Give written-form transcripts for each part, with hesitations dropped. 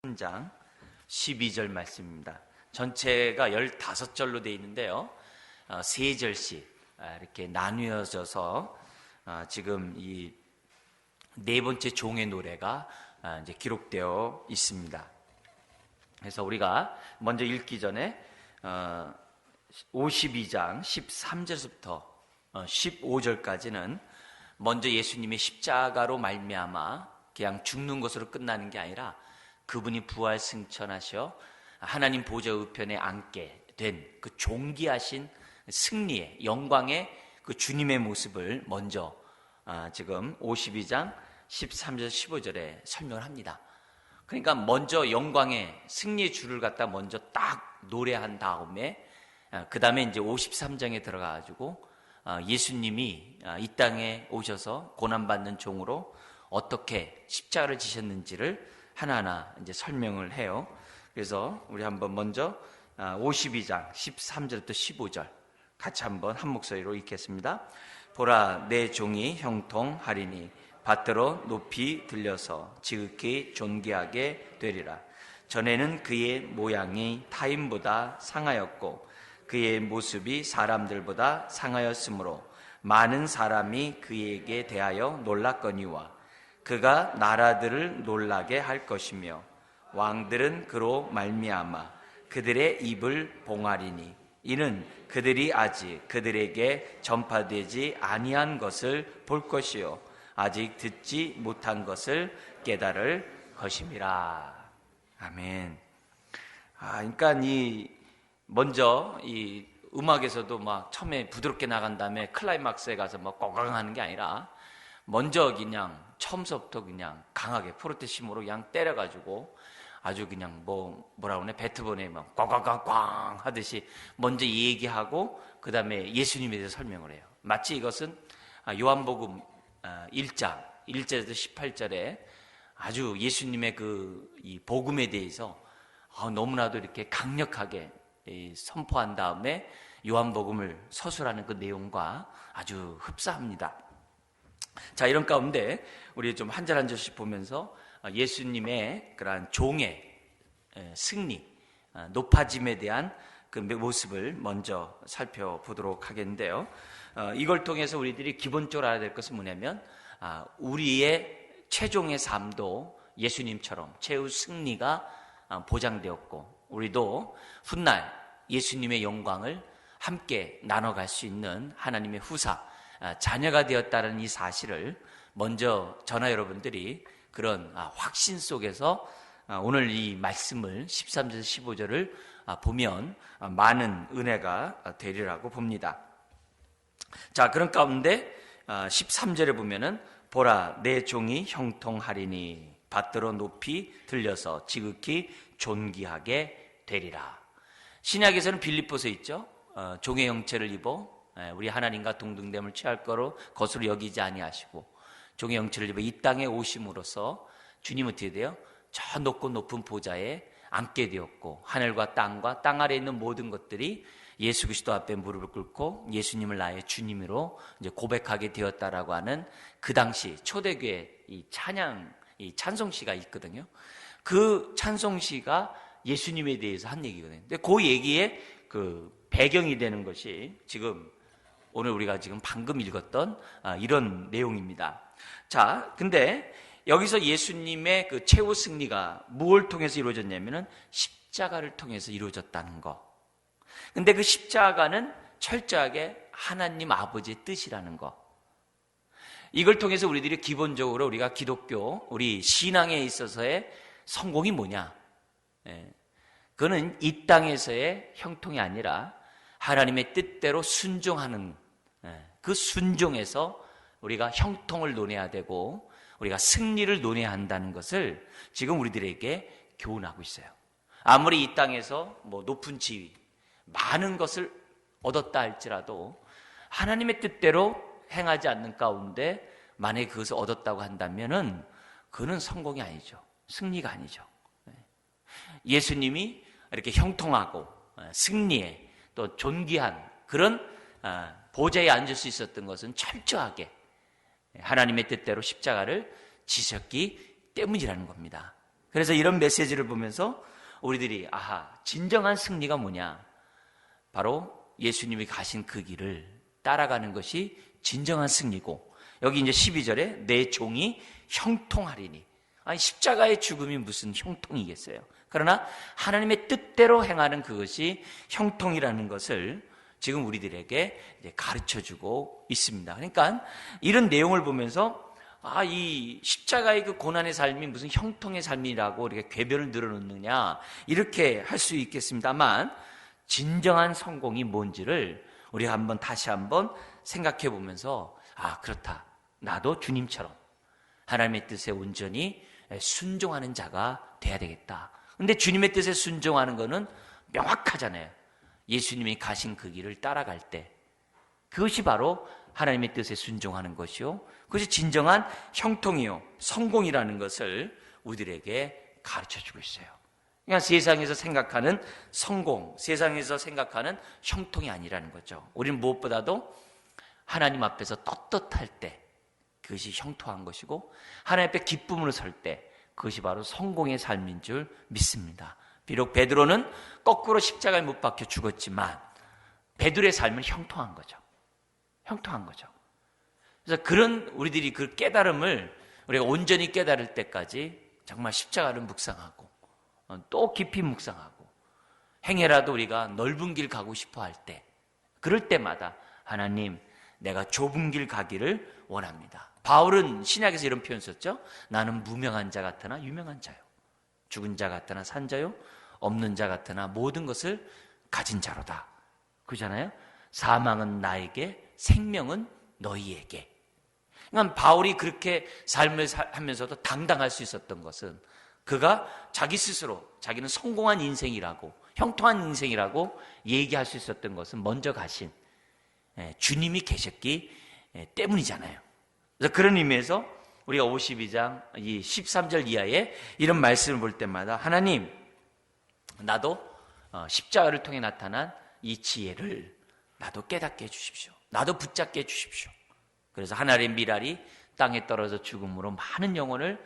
13장 12절 말씀입니다. 전체가 15절로 되어 있는데요. 3절씩 이렇게 나누어져서 지금 이 네 번째 종의 노래가 이제 기록되어 있습니다. 그래서 우리가 먼저 읽기 전에 52장 13절부터 15절까지는 먼저 예수님의 십자가로 말미암아 그냥 죽는 것으로 끝나는 게 아니라 그분이 부활 승천하셔 하나님 보좌 우편에 앉게 된 그 존귀하신 승리의 영광의 그 주님의 모습을 먼저 지금 52장 13절 15절에 설명을 합니다. 그러니까 먼저 영광의 승리의 주를 갖다 먼저 딱 노래한 다음에 그 다음에 이제 53장에 들어가가지고 예수님이 이 땅에 오셔서 고난받는 종으로 어떻게 십자가를 지셨는지를 하나하나 이제 설명을 해요. 그래서 우리 한번 먼저 52장 13절부터 15절 같이 한번 한 목소리로 읽겠습니다. 보라, 내 종이 형통하리니 밭으로 높이 들려서 지극히 존귀하게 되리라. 전에는 그의 모양이 타인보다 상하였고 그의 모습이 사람들보다 상하였으므로 많은 사람이 그에게 대하여 놀랐거니와 그가 나라들을 놀라게 할 것이며 왕들은 그로 말미암아 그들의 입을 봉하리니 이는 그들이 아직 그들에게 전파되지 아니한 것을 볼 것이요 아직 듣지 못한 것을 깨달을 것임이라. 아멘. 그러니까 먼저 이 음악에서도 막 처음에 부드럽게 나간 다음에 클라이막스에 가서 막 꼬강하는 게 아니라 먼저 그냥 처음부터 그냥 강하게 포르테시모로 그냥 때려가지고 아주 그냥 뭐라 그러네 베토벤의 막 꽝꽝꽝꽝 하듯이 먼저 얘기하고 그 다음에 예수님에 대해서 설명을 해요. 마치 이것은 요한복음 1장 1절에서 18절에 아주 예수님의 이 복음에 대해서 너무나도 이렇게 강력하게 선포한 다음에 요한복음을 서술하는 그 내용과 아주 흡사합니다. 자, 이런 가운데 우리 좀 한 절 한 절씩 보면서 예수님의 그러한 종의 승리, 높아짐에 대한 그 모습을 먼저 살펴보도록 하겠는데요. 이걸 통해서 우리들이 기본적으로 알아야 될 것은 뭐냐면 우리의 최종의 삶도 예수님처럼 최후 승리가 보장되었고 우리도 훗날 예수님의 영광을 함께 나눠갈 수 있는 하나님의 후사, 자녀가 되었다는 이 사실을 먼저 저나 여러분들이 그런 확신 속에서 오늘 이 말씀을 13절 15절을 보면 많은 은혜가 되리라고 봅니다. 자, 그런 가운데 13절에 보면은 보라, 내 종이 형통하리니 밭으로 높이 들려서 지극히 존귀하게 되리라. 신약에서는 빌립보서 있죠. 종의 형체를 입어 우리 하나님과 동등됨을 취할 거로 것으로 여기지 아니하시고 종의 형체를 입어 이 땅에 오심으로써 주님은 어떻게 돼요? 저 높고 높은 보좌에 앉게 되었고 하늘과 땅 아래에 있는 모든 것들이 예수 그리스도 앞에 무릎을 꿇고 예수님을 나의 주님으로 이제 고백하게 되었다라고 하는 그 당시 초대교회 이 찬송시가 있거든요. 그 찬송시가 예수님에 대해서 한 얘기거든요. 근데 그 얘기에 그 배경이 되는 것이 지금 오늘 우리가 지금 방금 읽었던 이런 내용입니다. 자, 근데 여기서 예수님의 그 최후 승리가 무엇을 통해서 이루어졌냐면은 십자가를 통해서 이루어졌다는 거. 근데 그 십자가는 철저하게 하나님 아버지의 뜻이라는 거. 이걸 통해서 우리들이 기본적으로 우리가 기독교, 우리 신앙에 있어서의 성공이 뭐냐? 그거는 이 땅에서의 형통이 아니라 하나님의 뜻대로 순종하는 그 순종에서 우리가 형통을 논해야 되고 우리가 승리를 논해야 한다는 것을 지금 우리들에게 교훈하고 있어요. 아무리 이 땅에서 높은 지위, 많은 것을 얻었다 할지라도 하나님의 뜻대로 행하지 않는 가운데 만약에 그것을 얻었다고 한다면은 그는 성공이 아니죠. 승리가 아니죠. 예수님이 이렇게 형통하고 승리에 또 존귀한 그런 보좌에 앉을 수 있었던 것은 철저하게 하나님의 뜻대로 십자가를 지셨기 때문이라는 겁니다. 그래서 이런 메시지를 보면서 우리들이 진정한 승리가 뭐냐? 바로 예수님이 가신 그 길을 따라가는 것이 진정한 승리고, 여기 이제 12절에 내 종이 형통하리니, 십자가의 죽음이 무슨 형통이겠어요? 그러나 하나님의 뜻대로 행하는 그것이 형통이라는 것을 지금 우리들에게 가르쳐주고 있습니다. 그러니까 이런 내용을 보면서 이 십자가의 그 고난의 삶이 무슨 형통의 삶이라고 이렇게 궤변을 늘어놓느냐, 이렇게 할 수 있겠습니다만, 진정한 성공이 뭔지를 우리가 다시 한번 생각해 보면서, 그렇다, 나도 주님처럼 하나님의 뜻에 온전히 순종하는 자가 돼야 되겠다. 근데 주님의 뜻에 순종하는 것은 명확하잖아요. 예수님이 가신 그 길을 따라갈 때, 그것이 바로 하나님의 뜻에 순종하는 것이요, 그것이 진정한 형통이요, 성공이라는 것을 우리들에게 가르쳐주고 있어요. 그러니까 세상에서 생각하는 성공, 세상에서 생각하는 형통이 아니라는 거죠. 우리는 무엇보다도 하나님 앞에서 떳떳할 때 그것이 형통한 것이고, 하나님 앞에 기쁨으로 설 때 그것이 바로 성공의 삶인 줄 믿습니다. 비록 베드로는 거꾸로 십자가에 못 박혀 죽었지만 베드로의 삶은 형통한 거죠. 형통한 거죠. 그래서 그런 우리들이 그 깨달음을 우리가 온전히 깨달을 때까지 정말 십자가를 묵상하고 또 깊이 묵상하고, 행여라도 우리가 넓은 길 가고 싶어 할 때, 그럴 때마다 하나님, 내가 좁은 길 가기를 원합니다. 바울은 신약에서 이런 표현 썼죠. 나는 무명한 자 같으나 유명한 자요, 죽은 자 같으나 산 자요, 없는 자 같으나 모든 것을 가진 자로다. 그잖아요. 사망은 나에게, 생명은 너희에게. 그러니까 바울이 그렇게 삶을 하면서도 당당할 수 있었던 것은, 그가 자기 스스로 자기는 성공한 인생이라고, 형통한 인생이라고 얘기할 수 있었던 것은 먼저 가신 주님이 계셨기 때문이잖아요. 그래서 그런 의미에서 우리가 52장 이 13절 이하에 이런 말씀을 볼 때마다, 하나님, 나도 십자가를 통해 나타난 이 지혜를 나도 깨닫게 해주십시오. 나도 붙잡게 해주십시오. 그래서 하나님의 밀알이 땅에 떨어져 죽음으로 많은 영혼을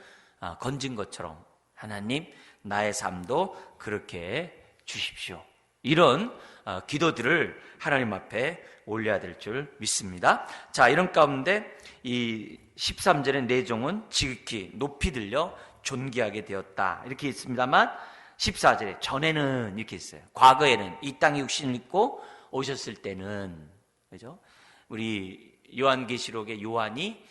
건진 것처럼 하나님, 나의 삶도 그렇게 주십시오. 이런 기도들을 하나님 앞에 올려야 될 줄 믿습니다. 자, 이런 가운데 이 13절의 내 종은 지극히 높이 들려 존귀하게 되었다, 이렇게 있습니다만, 14절에 전에는 이렇게 있어요. 과거에는, 이 땅에 육신을 입고 오셨을 때는, 그죠? 우리 요한계시록의 요한이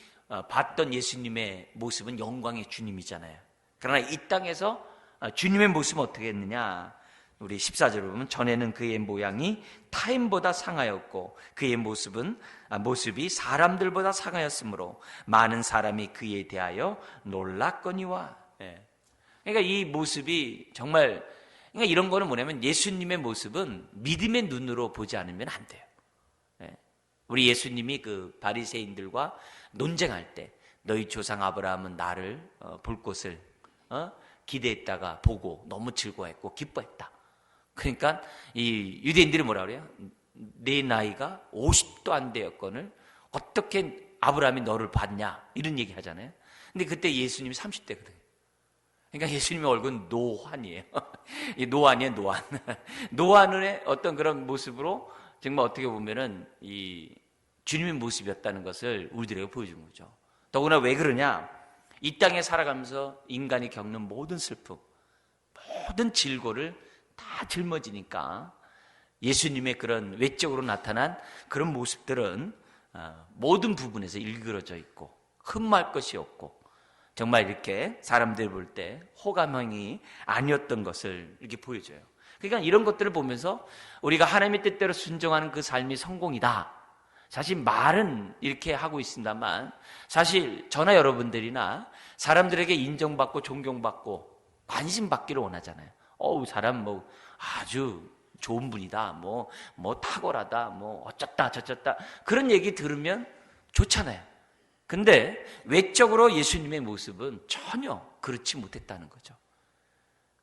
봤던 예수님의 모습은 영광의 주님이잖아요. 그러나 이 땅에서 주님의 모습은 어떻게 했느냐? 우리 14절을 보면, 전에는 그의 모양이 타인보다 상하였고 그의 모습이 사람들보다 상하였으므로 많은 사람이 그에 대하여 놀랐거니와. 그러니까 이 모습이 정말, 그러니까 이런 거는 뭐냐면, 예수님의 모습은 믿음의 눈으로 보지 않으면 안 돼요. 우리 예수님이 그 바리새인들과 논쟁할 때, 너희 조상 아브라함은 나를 볼 것을 기대했다가 보고 너무 즐거워했고 기뻐했다. 그러니까 이 유대인들이 뭐라 그래요? 내 나이가 50도 안 되었거늘 어떻게 아브라함이 너를 봤냐, 이런 얘기 하잖아요. 근데 그때 예수님이 30대거든요. 그러니까 예수님의 얼굴은 노환이에요. 노환이에요, 노환. 노환의 어떤 그런 모습으로 정말 어떻게 보면은 이 주님의 모습이었다는 것을 우리들에게 보여준 거죠. 더구나 왜 그러냐? 이 땅에 살아가면서 인간이 겪는 모든 슬픔, 모든 질고를 다 짊어지니까 예수님의 그런 외적으로 나타난 그런 모습들은 모든 부분에서 일그러져 있고 흠말 것이 없고, 정말 이렇게 사람들 볼 때 호감형이 아니었던 것을 이렇게 보여줘요. 그러니까 이런 것들을 보면서 우리가 하나님의 뜻대로 순종하는 그 삶이 성공이다, 사실 말은 이렇게 하고 있습니다만, 사실 저나 여러분들이나 사람들에게 인정받고 존경받고 관심받기를 원하잖아요. 사람 아주 좋은 분이다, 뭐 탁월하다, 어쩌다 저쩌다, 그런 얘기 들으면 좋잖아요. 근데 외적으로 예수님의 모습은 전혀 그렇지 못했다는 거죠.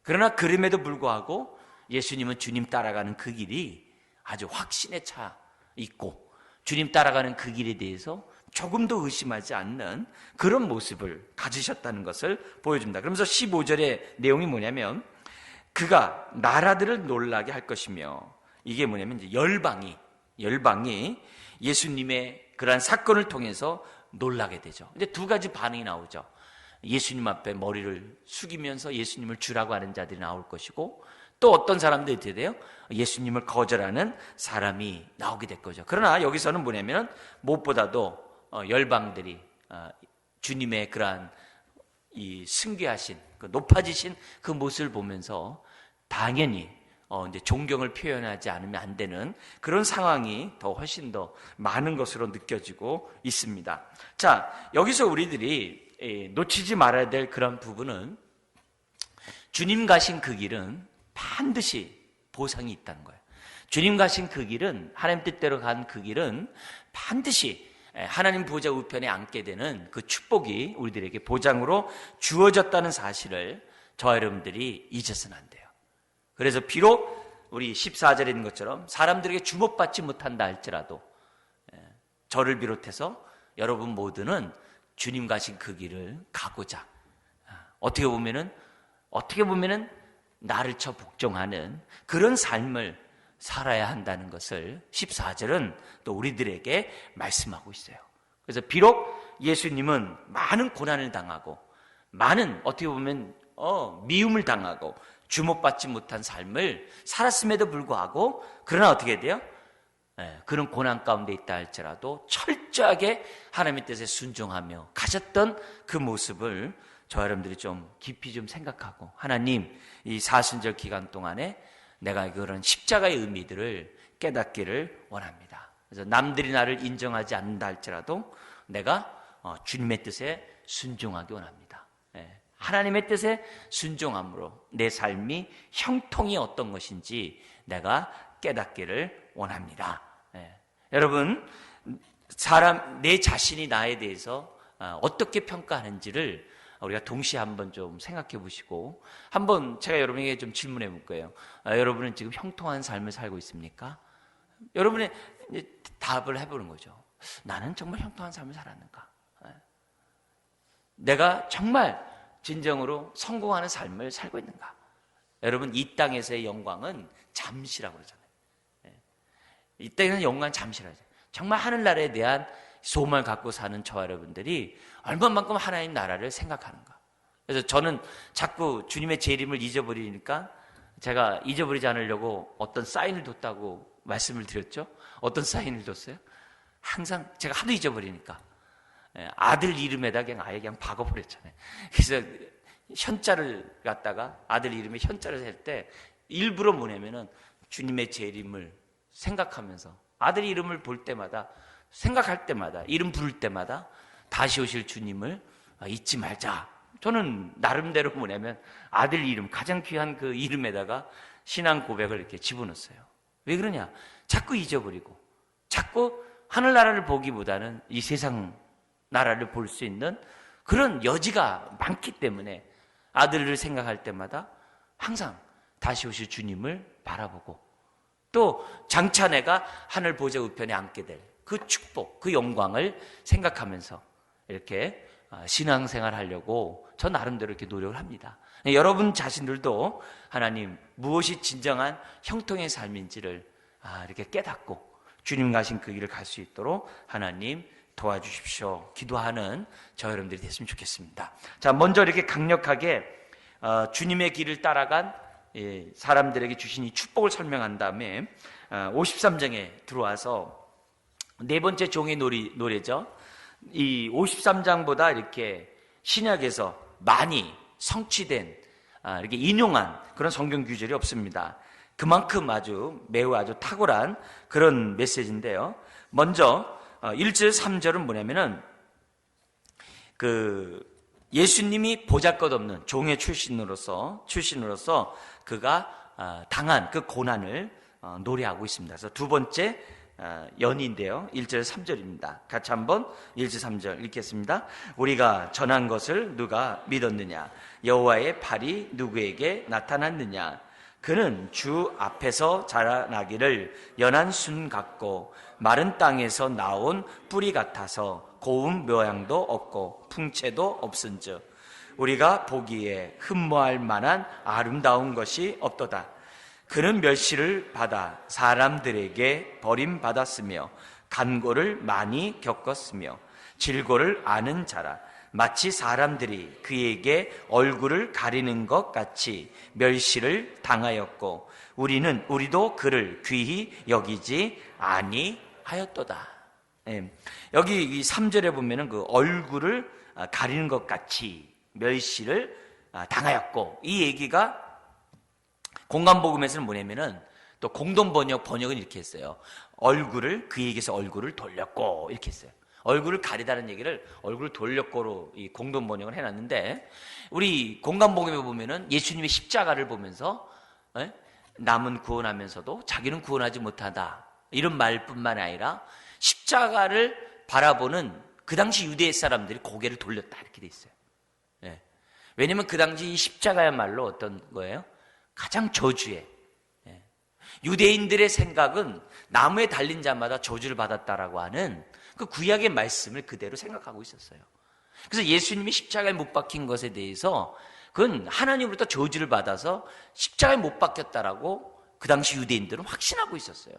그러나 그럼에도 불구하고 예수님은 주님 따라가는 그 길이 아주 확신에 차 있고, 주님 따라가는 그 길에 대해서 조금도 의심하지 않는 그런 모습을 가지셨다는 것을 보여줍니다. 그러면서 15절의 내용이 뭐냐면 그가 나라들을 놀라게 할 것이며, 이게 뭐냐면 이제 열방이 예수님의 그러한 사건을 통해서 놀라게 되죠. 이제 두 가지 반응이 나오죠. 예수님 앞에 머리를 숙이면서 예수님을 주라고 하는 자들이 나올 것이고, 또 어떤 사람들이 어떻게 돼요? 예수님을 거절하는 사람이 나오게 될 거죠. 그러나 여기서는 뭐냐면 무엇보다도 열방들이 주님의 그러한 이 승귀하신 그 높아지신 그 모습을 보면서 당연히 이제 존경을 표현하지 않으면 안 되는 그런 상황이 더 훨씬 더 많은 것으로 느껴지고 있습니다. 자, 여기서 우리들이 놓치지 말아야 될 그런 부분은 주님 가신 그 길은 반드시 보상이 있다는 거예요. 주님 가신 그 길은, 하나님 뜻대로 간 그 길은 반드시 하나님 보좌 우편에 앉게 되는 그 축복이 우리들에게 보장으로 주어졌다는 사실을 저와 여러분들이 잊어서는 안 돼요. 그래서 비록 우리 14절에 있는 것처럼 사람들에게 주목받지 못한다 할지라도 저를 비롯해서 여러분 모두는 주님 가신 그 길을 가고자 어떻게 보면은 나를 쳐 복종하는 그런 삶을 살아야 한다는 것을 14절은 또 우리들에게 말씀하고 있어요. 그래서 비록 예수님은 많은 고난을 당하고 많은 어떻게 보면 미움을 당하고 주목받지 못한 삶을 살았음에도 불구하고, 그러나 어떻게 돼요? 그런 고난 가운데 있다 할지라도 철저하게 하나님의 뜻에 순종하며 가셨던 그 모습을 저와 여러분들이 좀 깊이 좀 생각하고, 하나님 이 사순절 기간 동안에 내가 그런 십자가의 의미들을 깨닫기를 원합니다. 그래서 남들이 나를 인정하지 않는다 할지라도 내가 주님의 뜻에 순종하기 원합니다. 하나님의 뜻에 순종함으로 내 삶이 형통이 어떤 것인지 내가 깨닫기를 원합니다. 여러분, 내 자신이 나에 대해서 어떻게 평가하는지를 우리가 동시에 한번 좀 생각해 보시고, 한번 제가 여러분에게 좀 질문해 볼 거예요. 여러분은 지금 형통한 삶을 살고 있습니까? 여러분의 답을 해보는 거죠. 나는 정말 형통한 삶을 살았는가? 내가 정말 진정으로 성공하는 삶을 살고 있는가? 여러분, 이 땅에서의 영광은 잠시라고 그러잖아요. 이 땅에서의 영광은 잠시라고 하잖아요. 정말 하늘나라에 대한 소망을 갖고 사는 저와 여러분들이 얼마만큼 하나님 나라를 생각하는가. 그래서 저는 자꾸 주님의 재림을 잊어버리니까 제가 잊어버리지 않으려고 어떤 사인을 뒀다고 말씀을 드렸죠. 어떤 사인을 뒀어요? 항상 제가 하도 잊어버리니까 아들 이름에다 그냥 아예 그냥 박아버렸잖아요. 그래서 현자를 갖다가 아들 이름에 현자를 셀 때 일부러 뭐냐면은 주님의 재림을 생각하면서 아들 이름을 볼 때마다, 생각할 때마다, 이름 부를 때마다 다시 오실 주님을 잊지 말자. 저는 나름대로 뭐냐면 아들 이름, 가장 귀한 그 이름에다가 신앙 고백을 이렇게 집어넣었어요. 왜 그러냐? 자꾸 잊어버리고 자꾸 하늘나라를 보기보다는 이 세상 나라를 볼 수 있는 그런 여지가 많기 때문에 아들을 생각할 때마다 항상 다시 오실 주님을 바라보고, 또 장차 내가 하늘 보좌 우편에 앉게 될 그 축복, 그 영광을 생각하면서 이렇게 신앙생활 하려고 저 나름대로 이렇게 노력을 합니다. 여러분 자신들도 하나님 무엇이 진정한 형통의 삶인지를 이렇게 깨닫고 주님 가신 그 길을 갈 수 있도록 하나님 도와주십시오. 기도하는 저 여러분들이 됐으면 좋겠습니다. 자, 먼저 이렇게 강력하게 주님의 길을 따라간 사람들에게 주신 이 축복을 설명한 다음에 53장에 들어와서 네 번째 종의 노래죠. 이 53장보다 이렇게 신약에서 많이 성취된 이렇게 인용한 그런 성경 구절이 없습니다. 그만큼 매우 탁월한 그런 메시지인데요. 먼저 1절 3절은 뭐냐면은 예수님이 보잘것없는 종의 출신으로서 그가 당한 그 고난을 노래하고 있습니다. 그래서 두 번째 연인데요. 1절 3절입니다. 같이 한번 1절 3절 읽겠습니다. 우리가 전한 것을 누가 믿었느냐? 여호와의 팔이 누구에게 나타났느냐? 그는 주 앞에서 자라나기를 연한 순 같고 마른 땅에서 나온 뿌리 같아서 고운 모양도 없고 풍채도 없은즉 우리가 보기에 흠모할 만한 아름다운 것이 없도다. 그는 멸시를 받아 사람들에게 버림받았으며 간고를 많이 겪었으며 질고를 아는 자라. 마치 사람들이 그에게 얼굴을 가리는 것 같이 멸시를 당하였고 우리도 그를 귀히 여기지 아니하였도다. 여기 이 3절에 보면은 그 얼굴을 가리는 것 같이 멸시를 당하였고, 이 얘기가 공간복음에서는 뭐냐면은 또 공동번역은 이렇게 했어요. 그에게서 얼굴을 돌렸고 이렇게 했어요. 얼굴을 가리다는 얘기를 얼굴을 돌렸고로 이 공동번역을 해놨는데, 우리 공간복음에 보면은 예수님의 십자가를 보면서 남은 구원하면서도 자기는 구원하지 못하다 이런 말뿐만 아니라 십자가를 바라보는 그 당시 유대 사람들이 고개를 돌렸다 이렇게 돼 있어요. 왜냐면 그 당시 이 십자가야말로 어떤 거예요? 가장 저주에, 유대인들의 생각은 나무에 달린 자마다 저주를 받았다라고 하는 그 구약의 말씀을 그대로 생각하고 있었어요. 그래서 예수님이 십자가에 못 박힌 것에 대해서 그건 하나님으로부터 저주를 받아서 십자가에 못 박혔다라고 그 당시 유대인들은 확신하고 있었어요.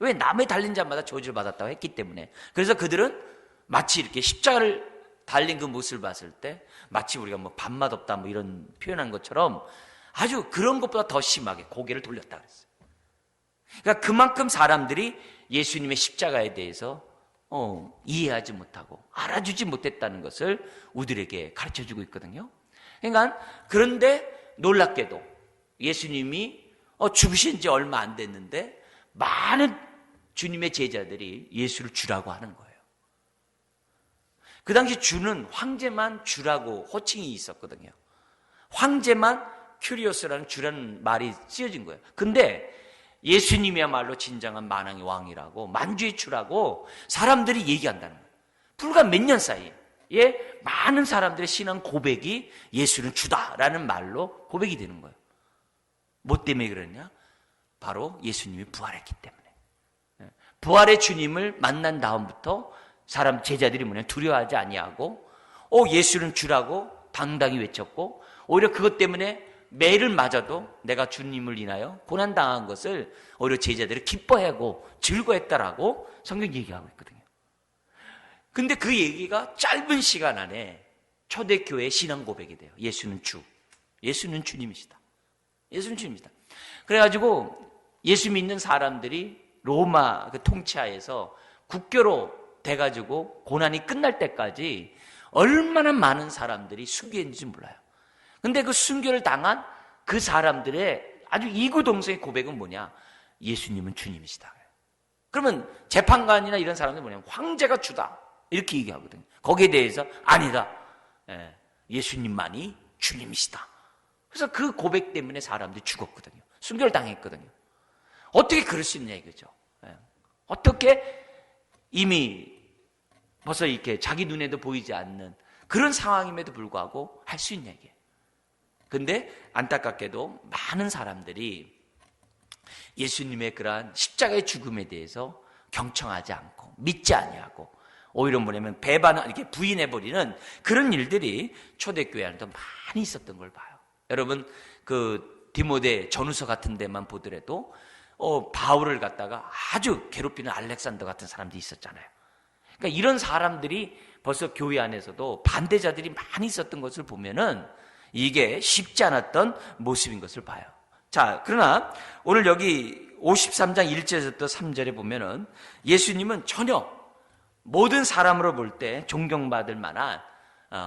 왜? 나무에 달린 자마다 저주를 받았다고 했기 때문에. 그래서 그들은 마치 이렇게 십자가를 달린 그 모습을 봤을 때 마치 우리가 뭐 밥맛 없다 뭐 이런 표현한 것처럼 아주 그런 것보다 더 심하게 고개를 돌렸다 그랬어요. 그러니까 그만큼 사람들이 예수님의 십자가에 대해서 이해하지 못하고 알아주지 못했다는 것을 우리들에게 가르쳐주고 있거든요. 그러니까 그런데 놀랍게도 예수님이 죽으신 지 얼마 안 됐는데 많은 주님의 제자들이 예수를 주라고 하는 거예요. 그 당시 주는 황제만 주라고 호칭이 있었거든요. 황제만 큐리오스라는 주라는 말이 쓰여진 거예요. 근데 예수님이야말로 진정한 만왕의 왕이라고, 만주의 주라고 사람들이 얘기한다는 거예요. 불과 몇 년 사이에 많은 사람들의 신앙 고백이 예수는 주다라는 말로 고백이 되는 거예요. 뭐 때문에 그러냐? 바로 예수님이 부활했기 때문에. 부활의 주님을 만난 다음부터 사람 제자들이 두려워하지 아니하고 예수는 주라고 당당히 외쳤고, 오히려 그것 때문에 매를 맞아도 내가 주님을 인하여 고난당한 것을 오히려 제자들이 기뻐하고 즐거워했다라고 성경이 얘기하고 있거든요. 근데 그 얘기가 짧은 시간 안에 초대교회의 신앙 고백이 돼요. 예수는 주, 예수는 주님이시다, 예수는 주님이시다. 그래가지고 예수 믿는 사람들이 로마 그 통치하에서 국교로 돼가지고 고난이 끝날 때까지 얼마나 많은 사람들이 순교했는지 몰라요. 근데 그 순교를 당한 그 사람들의 아주 이구동성의 고백은 뭐냐? 예수님은 주님이시다. 그러면 재판관이나 이런 사람들은 뭐냐면 황제가 주다 이렇게 얘기하거든요. 거기에 대해서 아니다, 예수님만이 주님이시다. 그래서 그 고백 때문에 사람들이 죽었거든요. 순교를 당했거든요. 어떻게 그럴 수 있냐 이거죠. 어떻게 이미 벌써 이렇게 자기 눈에도 보이지 않는 그런 상황임에도 불구하고 할 수 있냐 이게. 근데 안타깝게도 많은 사람들이 예수님의 그러한 십자가의 죽음에 대해서 경청하지 않고 믿지 아니하고 오히려 뭐냐면 이렇게 부인해버리는 그런 일들이 초대교회 안에도 많이 있었던 걸 봐요. 여러분 그 디모데 전후서 같은 데만 보더라도 바울을 갖다가 아주 괴롭히는 알렉산더 같은 사람들이 있었잖아요. 그러니까 이런 사람들이 벌써 교회 안에서도 반대자들이 많이 있었던 것을 보면은 이게 쉽지 않았던 모습인 것을 봐요. 자, 그러나 오늘 여기 53장 1절에서 3절에 보면은 예수님은 전혀 모든 사람으로 볼 때 존경받을 만한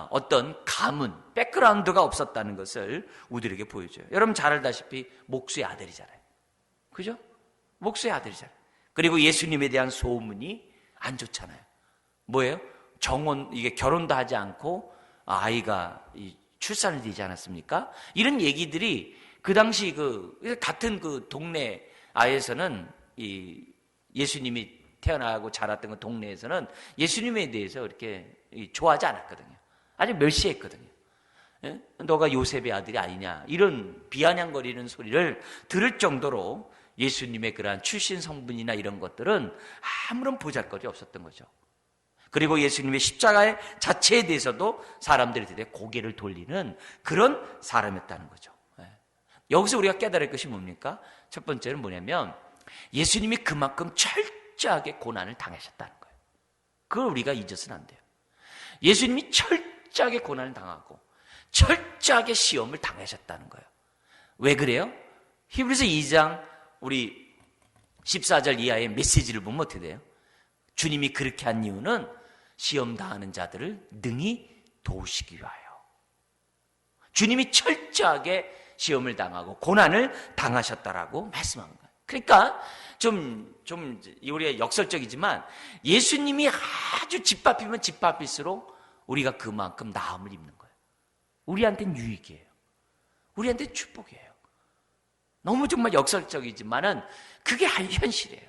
어떤 가문, 백그라운드가 없었다는 것을 우리들에게 보여줘요. 여러분 잘 알다시피 목수의 아들이잖아요. 그죠? 목수의 아들이잖아요. 그리고 예수님에 대한 소문이 안 좋잖아요. 뭐예요? 이게 결혼도 하지 않고 아이가 출산이 되지 않았습니까? 이런 얘기들이 그 당시 같은 그 동네 아에서는 예수님이 태어나고 자랐던 그 동네에서는 예수님에 대해서 이렇게 좋아하지 않았거든요. 아주 멸시했거든요. 너가 요셉의 아들이 아니냐 이런 비아냥거리는 소리를 들을 정도로 예수님의 그러한 출신 성분이나 이런 것들은 아무런 보잘것이 없었던 거죠. 그리고 예수님의 십자가의 자체에 대해서도 사람들이 되게 고개를 돌리는 그런 사람이었다는 거죠. 여기서 우리가 깨달을 것이 뭡니까? 첫 번째는 뭐냐면 예수님이 그만큼 철저하게 고난을 당하셨다는 거예요. 그걸 우리가 잊어서는 안 돼요. 예수님이 철저하게 고난을 당하고 철저하게 시험을 당하셨다는 거예요. 왜 그래요? 히브리서 2장 우리 14절 이하의 메시지를 보면 어떻게 돼요? 주님이 그렇게 한 이유는 시험 당하는 자들을 능히 도우시기 위하여. 주님이 철저하게 시험을 당하고 고난을 당하셨다라고 말씀한 거예요. 그러니까 우리가 역설적이지만 예수님이 아주 짓밟히면 짓밟힐수록 우리가 그만큼 나음을 입는 거예요. 우리한테는 유익이에요. 우리한테는 축복이에요. 너무 정말 역설적이지만은 그게 현실이에요.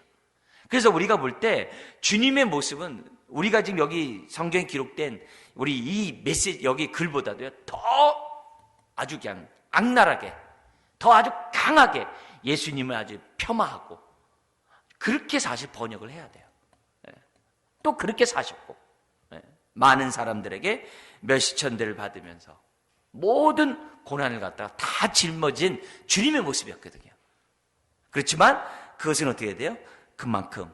그래서 우리가 볼 때 주님의 모습은 우리가 지금 여기 성경에 기록된 우리 이 메시지 여기 글보다도요 더 아주 그냥 악랄하게 더 아주 강하게 예수님을 아주 폄하하고 그렇게 사실 번역을 해야 돼요. 또 그렇게 사셨고 많은 사람들에게 몇시천 대를 받으면서 모든 고난을 갖다가 다 짊어진 주님의 모습이었거든요. 그렇지만 그것은 어떻게 돼요? 그만큼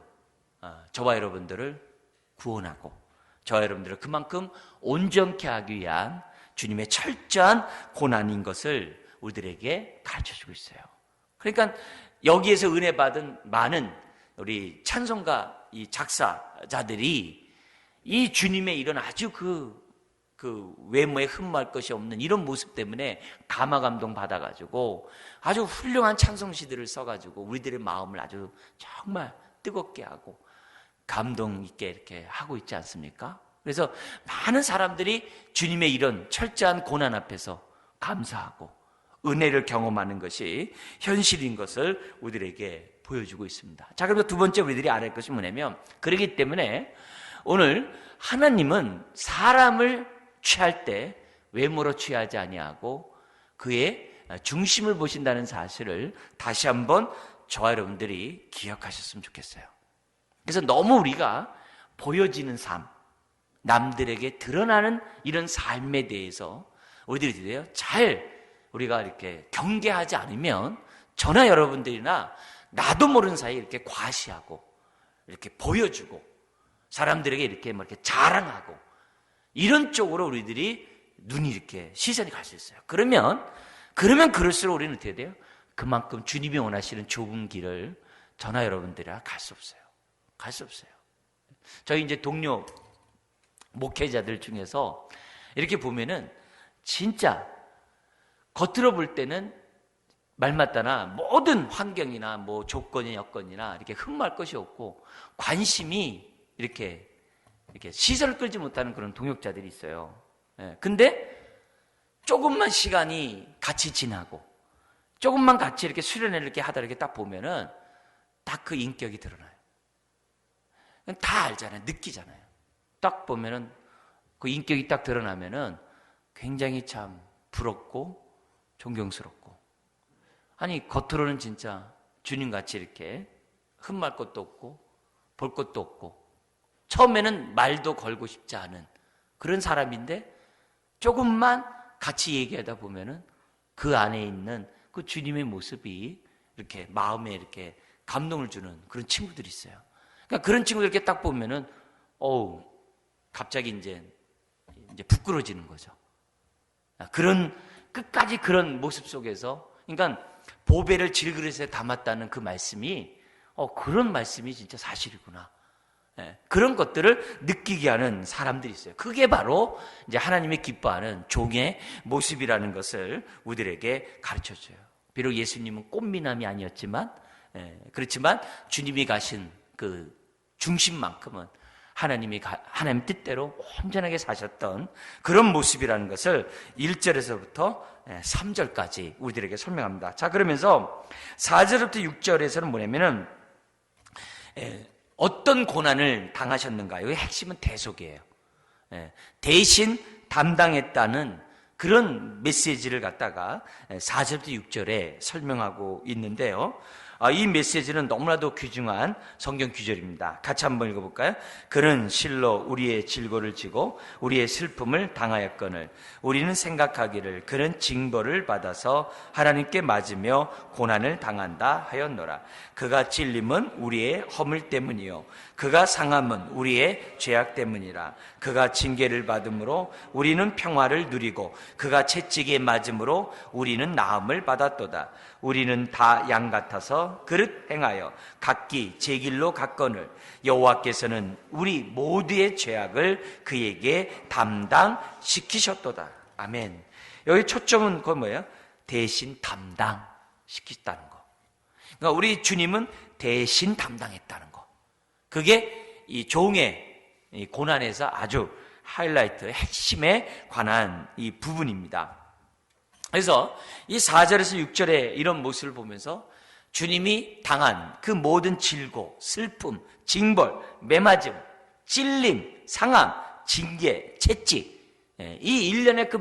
저와 여러분들을 구원하고 저와 여러분들을 그만큼 온전케 하기 위한 주님의 철저한 고난인 것을 우리들에게 가르쳐주고 있어요. 그러니까 여기에서 은혜 받은 많은 우리 찬송가 이 작사자들이 이 주님의 이런 아주 그 외모에 흠말 것이 없는 이런 모습 때문에 감화감동 받아가지고 아주 훌륭한 찬송시들을 써가지고 우리들의 마음을 아주 정말 뜨겁게 하고 감동 있게 이렇게 하고 있지 않습니까? 그래서 많은 사람들이 주님의 이런 철저한 고난 앞에서 감사하고 은혜를 경험하는 것이 현실인 것을 우리들에게 보여주고 있습니다. 자, 그럼 두 번째 우리들이 알아야 할 것이 뭐냐면 그렇기 때문에 오늘 하나님은 사람을 취할 때 외모로 취하지 아니하고 그의 중심을 보신다는 사실을 다시 한번 저와 여러분들이 기억하셨으면 좋겠어요. 그래서 너무 우리가 보여지는 삶, 남들에게 드러나는 이런 삶에 대해서 우리들이 잘 우리가 이렇게 경계하지 않으면 저나 여러분들이나 나도 모르는 사이에 이렇게 과시하고 이렇게 보여주고 사람들에게 이렇게 자랑하고 이런 쪽으로 우리들이 눈이 이렇게 시선이 갈 수 있어요. 그러면 그럴수록 우리는 어떻게 돼요? 그만큼 주님이 원하시는 좁은 길을 저나 여러분들이랑 갈 수 없어요. 갈 수 없어요. 저희 이제 동료 목회자들 중에서 이렇게 보면은 진짜 겉으로 볼 때는 말마따나 모든 환경이나 뭐 조건이 여건이나 이렇게 흠말 것이 없고 관심이 이렇게 시선을 끌지 못하는 그런 동역자들이 있어요. 근데 조금만 시간이 같이 지나고 조금만 같이 이렇게 수련회를 이렇게 하다 이렇게 딱 보면은 딱 그 인격이 드러나요. 다 알잖아요. 느끼잖아요. 딱 보면은 그 인격이 딱 드러나면은 굉장히 참 부럽고 존경스럽고 아니 겉으로는 진짜 주님같이 이렇게 흠말 것도 없고 볼 것도 없고 처음에는 말도 걸고 싶지 않은 그런 사람인데 조금만 같이 얘기하다 보면은 그 안에 있는 그 주님의 모습이 이렇게 마음에 이렇게 감동을 주는 그런 친구들이 있어요. 그러니까 그런 친구들 이렇게 딱 보면은 갑자기 이제 부끄러지는 거죠. 그런 끝까지 그런 모습 속에서 그러니까 보배를 질그릇에 담았다는 그 말씀이 그런 말씀이 진짜 사실이구나. 그런 것들을 느끼게 하는 사람들이 있어요. 그게 바로 이제 하나님이 기뻐하는 종의 모습이라는 것을 우리들에게 가르쳐줘요. 비록 예수님은 꽃미남이 아니었지만, 그렇지만 주님이 가신 그 중심만큼은 하나님 뜻대로 온전하게 사셨던 그런 모습이라는 것을 1절에서부터 3절까지 우리들에게 설명합니다. 자, 그러면서 4절부터 6절에서는 뭐냐면은 어떤 고난을 당하셨는가? 여기 핵심은 대속이에요. 대신 담당했다는 그런 메시지를 갖다가 4절부터 6절에 설명하고 있는데요. 이 메시지는 너무나도 귀중한 성경 구절입니다. 같이 한번 읽어볼까요? 그는 실로 우리의 질고를 지고 우리의 슬픔을 당하였거늘 우리는 생각하기를 그는 징벌을 받아서 하나님께 맞으며 고난을 당한다 하였노라. 그가 찔림은 우리의 허물 때문이요 그가 상함은 우리의 죄악 때문이라. 그가 징계를 받음으로 우리는 평화를 누리고 그가 채찍에 맞음으로 우리는 나음을 받았도다. 우리는 다 양 같아서 그릇 행하여 각기 제 길로 갔거늘 여호와께서는 우리 모두의 죄악을 그에게 담당시키셨도다. 아멘. 여기 초점은 그건 뭐예요? 대신 담당시켰다는 거. 그러니까 우리 주님은 대신 담당했다는 거. 그게 이 종의 이 고난에서 아주 하이라이트, 핵심에 관한 이 부분입니다. 그래서 이 4절에서 6절의 이런 모습을 보면서 주님이 당한 그 모든 질고, 슬픔, 징벌, 매맞음, 찔림, 상함, 징계, 채찍, 이 일련의 그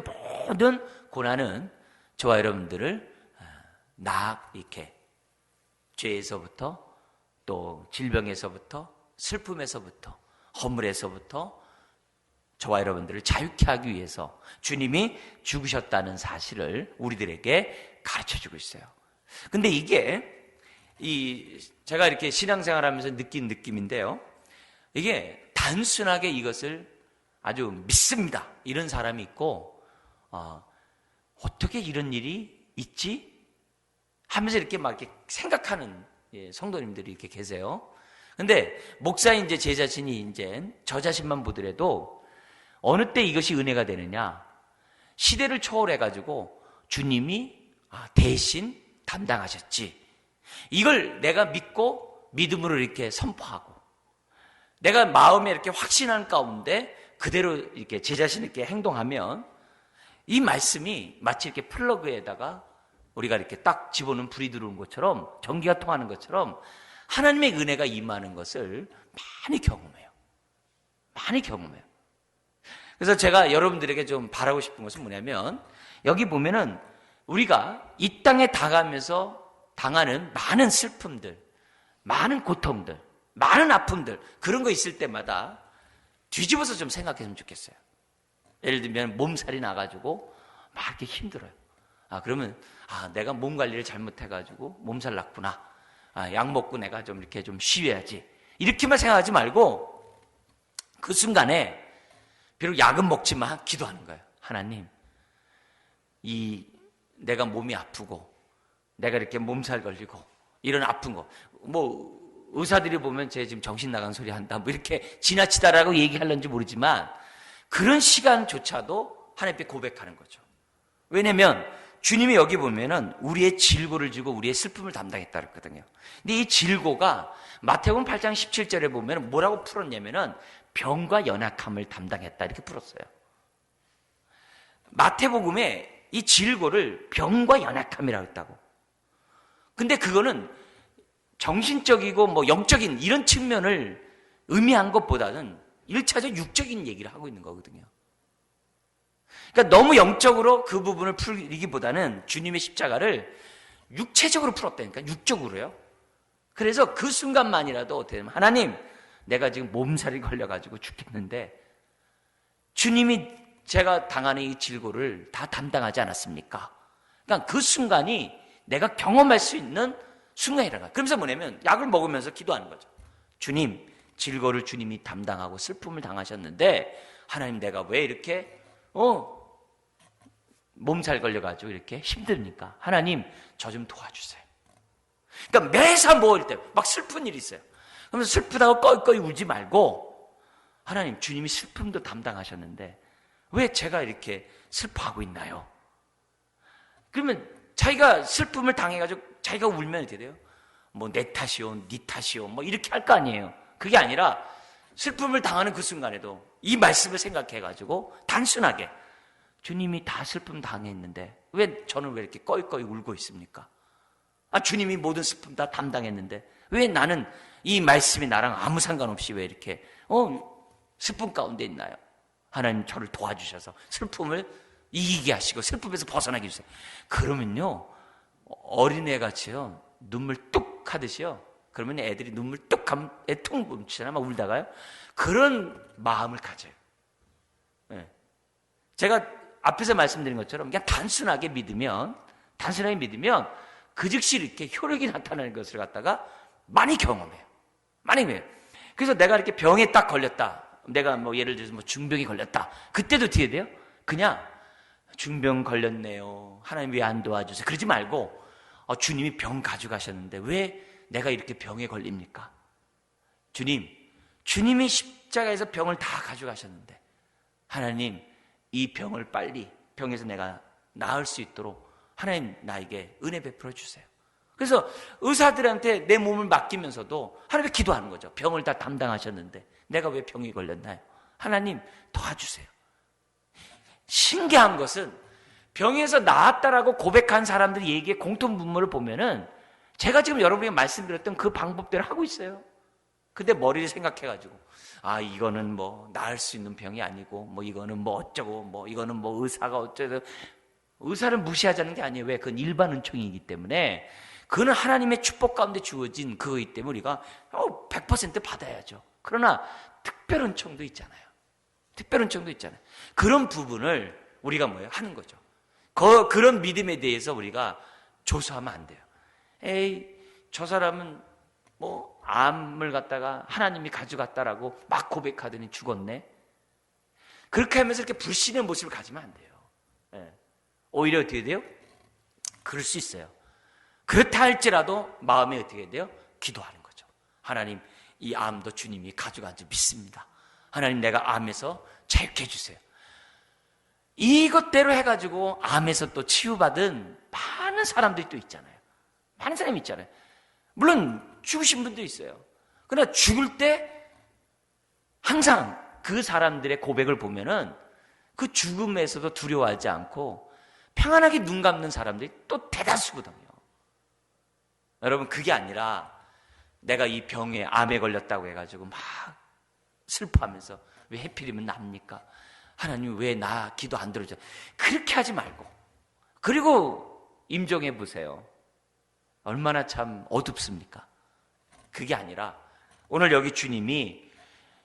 모든 고난은 저와 여러분들을 이렇게 죄에서부터 또 질병에서부터 슬픔에서부터 허물에서부터 저와 여러분들을 자유케 하기 위해서 주님이 죽으셨다는 사실을 우리들에게 가르쳐주고 있어요. 근데 이게 제가 이렇게 신앙생활하면서 느낀 느낌인데요. 이게 단순하게 이것을 아주 믿습니다 이런 사람이 있고 어떻게 이런 일이 있지? 하면서 이렇게 막 이렇게 생각하는 성도님들이 이렇게 계세요. 근데 목사인 제 자신이 저 자신만 보더라도 어느 때 이것이 은혜가 되느냐? 시대를 초월해가지고 주님이 대신 담당하셨지. 이걸 내가 믿고 믿음으로 이렇게 선포하고 내가 마음에 이렇게 확신하는 가운데 그대로 이렇게 제 자신 있게 행동하면 이 말씀이 마치 이렇게 플러그에다가 우리가 이렇게 딱 집어넣으면 불이 들어오는 것처럼 전기가 통하는 것처럼 하나님의 은혜가 임하는 것을 많이 경험해요. 많이 경험해요. 그래서 제가 여러분들에게 좀 바라고 싶은 것은 뭐냐면 여기 보면은 우리가 이 땅에 당하면서 당하는 많은 슬픔들, 많은 고통들, 많은 아픔들 그런 거 있을 때마다 뒤집어서 좀 생각했으면 좋겠어요. 예를 들면 몸살이 나가지고 막 이렇게 힘들어요. 그러면 내가 몸 관리를 잘못해가지고 몸살 났구나. 약 먹고 내가 좀 이렇게 좀 쉬어야지. 이렇게만 생각하지 말고 그 순간에 비록 약은 먹지만 기도하는 거예요. 하나님, 내가 몸이 아프고 내가 이렇게 몸살 걸리고 이런 아픈 거 의사들이 보면 쟤 지금 정신 나간 소리 한다 이렇게 지나치다라고 얘기하려는지 모르지만 그런 시간조차도 하나님께 고백하는 거죠. 왜냐면 주님이 여기 보면은 우리의 질고를 지고 우리의 슬픔을 담당했다 그랬거든요. 근데 이 질고가 마태복음 8장 17절에 보면 뭐라고 풀었냐면은 병과 연약함을 담당했다 이렇게 풀었어요. 마태복음에 이 질고를 병과 연약함이라고 했다고. 근데 그거는 정신적이고 영적인 이런 측면을 의미한 것보다는 1차적 육적인 얘기를 하고 있는 거거든요. 그러니까 너무 영적으로 그 부분을 풀기보다는 주님의 십자가를 육체적으로 풀었다니까, 육적으로요. 그래서 그 순간만이라도 어떻게 되면 하나님, 내가 지금 몸살이 걸려가지고 죽겠는데 주님이 제가 당하는 이 질고를 다 담당하지 않았습니까? 그러니까 그 순간이 내가 경험할 수 있는 순간이라는 거예요. 그러면서 뭐냐면 약을 먹으면서 기도하는 거죠. 주님, 질고를 주님이 담당하고 슬픔을 당하셨는데 하나님, 내가 왜 이렇게 몸살 걸려가지고 이렇게 힘듭니까? 하나님, 저 좀 도와주세요. 그러니까 매사 모을 때 막 슬픈 일이 있어요. 그러면서 슬프다고 꺼이꺼이 울지 말고 하나님, 주님이 슬픔도 담당하셨는데 왜 제가 이렇게 슬퍼하고 있나요? 그러면 자기가 슬픔을 당해가지고 자기가 울면 이렇게 돼요. 내 탓이요, 네 탓이요, 이렇게 할 거 아니에요. 그게 아니라 슬픔을 당하는 그 순간에도 이 말씀을 생각해가지고 단순하게 주님이 다 슬픔 당했는데 저는 왜 이렇게 꺼이꺼이 울고 있습니까? 주님이 모든 슬픔 다 담당했는데 왜 나는 이 말씀이 나랑 아무 상관없이 왜 이렇게 슬픔 가운데 있나요? 하나님, 저를 도와주셔서 슬픔을 이기게 하시고 슬픔에서 벗어나게 해주세요. 그러면요, 어린애같이요, 눈물 뚝 하듯이요, 그러면 애들이 눈물 뚝 하면 애통 뭉치잖아요. 막 울다가요. 그런 마음을 가져요. 네. 제가 앞에서 말씀드린 것처럼 그냥 단순하게 믿으면 그 즉시 이렇게 효력이 나타나는 것을 갖다가 많이 경험해요. 많이 해요. 그래서 내가 이렇게 병에 딱 걸렸다. 내가 뭐 예를 들어서 뭐 중병이 걸렸다. 그때도 어떻게 돼요? 그냥 중병 걸렸네요. 하나님 왜 안 도와주세요? 그러지 말고 주님이 병 가져가셨는데 왜 내가 이렇게 병에 걸립니까? 주님이 십자가에서 병을 다 가져가셨는데 하나님 이 병을 빨리 병에서 내가 나을 수 있도록 하나님 나에게 은혜 베풀어 주세요. 그래서 의사들한테 내 몸을 맡기면서도 하나님께 기도하는 거죠. 병을 다 담당하셨는데 내가 왜 병이 걸렸나요? 하나님 도와주세요. 신기한 것은 병에서 나았다라고 고백한 사람들이 얘기의 공통분모를 보면은 제가 지금 여러분에게 말씀드렸던 그 방법대로 하고 있어요. 근데 머리를 생각해가지고 이거는 뭐 나을 수 있는 병이 아니고 뭐 이거는 뭐 어쩌고 뭐 이거는 뭐 의사가 어쩌고 의사를 무시하자는 게 아니에요. 왜? 그건 일반 은총이기 때문에 그는 하나님의 축복 가운데 주어진 그거이기 때문에 우리가 100% 받아야죠. 그러나 특별 은총도 있잖아요. 특별 은총도 있잖아요. 그런 부분을 우리가 뭐예요? 하는 거죠. 그런 믿음에 대해서 우리가 조소하면 안 돼요. 저 사람은 뭐 암을 갖다가 하나님이 가져갔다라고 막 고백하더니 죽었네. 그렇게 하면서 이렇게 불신의 모습을 가지면 안 돼요. 오히려 어떻게 돼요? 그럴 수 있어요. 그렇다 할지라도 마음에 어떻게 돼요? 기도하는 거죠. 하나님, 이 암도 주님이 가져간 줄 믿습니다. 하나님, 내가 암에서 자유케 해주세요. 이것대로 해가지고 암에서 또 치유받은 많은 사람들이 또 있잖아요. 많은 사람이 있잖아요. 물론 죽으신 분도 있어요. 그러나 죽을 때 항상 그 사람들의 고백을 보면은 그 죽음에서도 두려워하지 않고 평안하게 눈 감는 사람들이 또 대다수거든요. 여러분, 그게 아니라 내가 이 병에 암에 걸렸다고 해가지고 막 슬퍼하면서 왜 해필이면 납니까? 하나님 왜 나 기도 안 들어줘? 그렇게 하지 말고, 그리고 임종해 보세요. 얼마나 참 어둡습니까? 그게 아니라 오늘 여기 주님이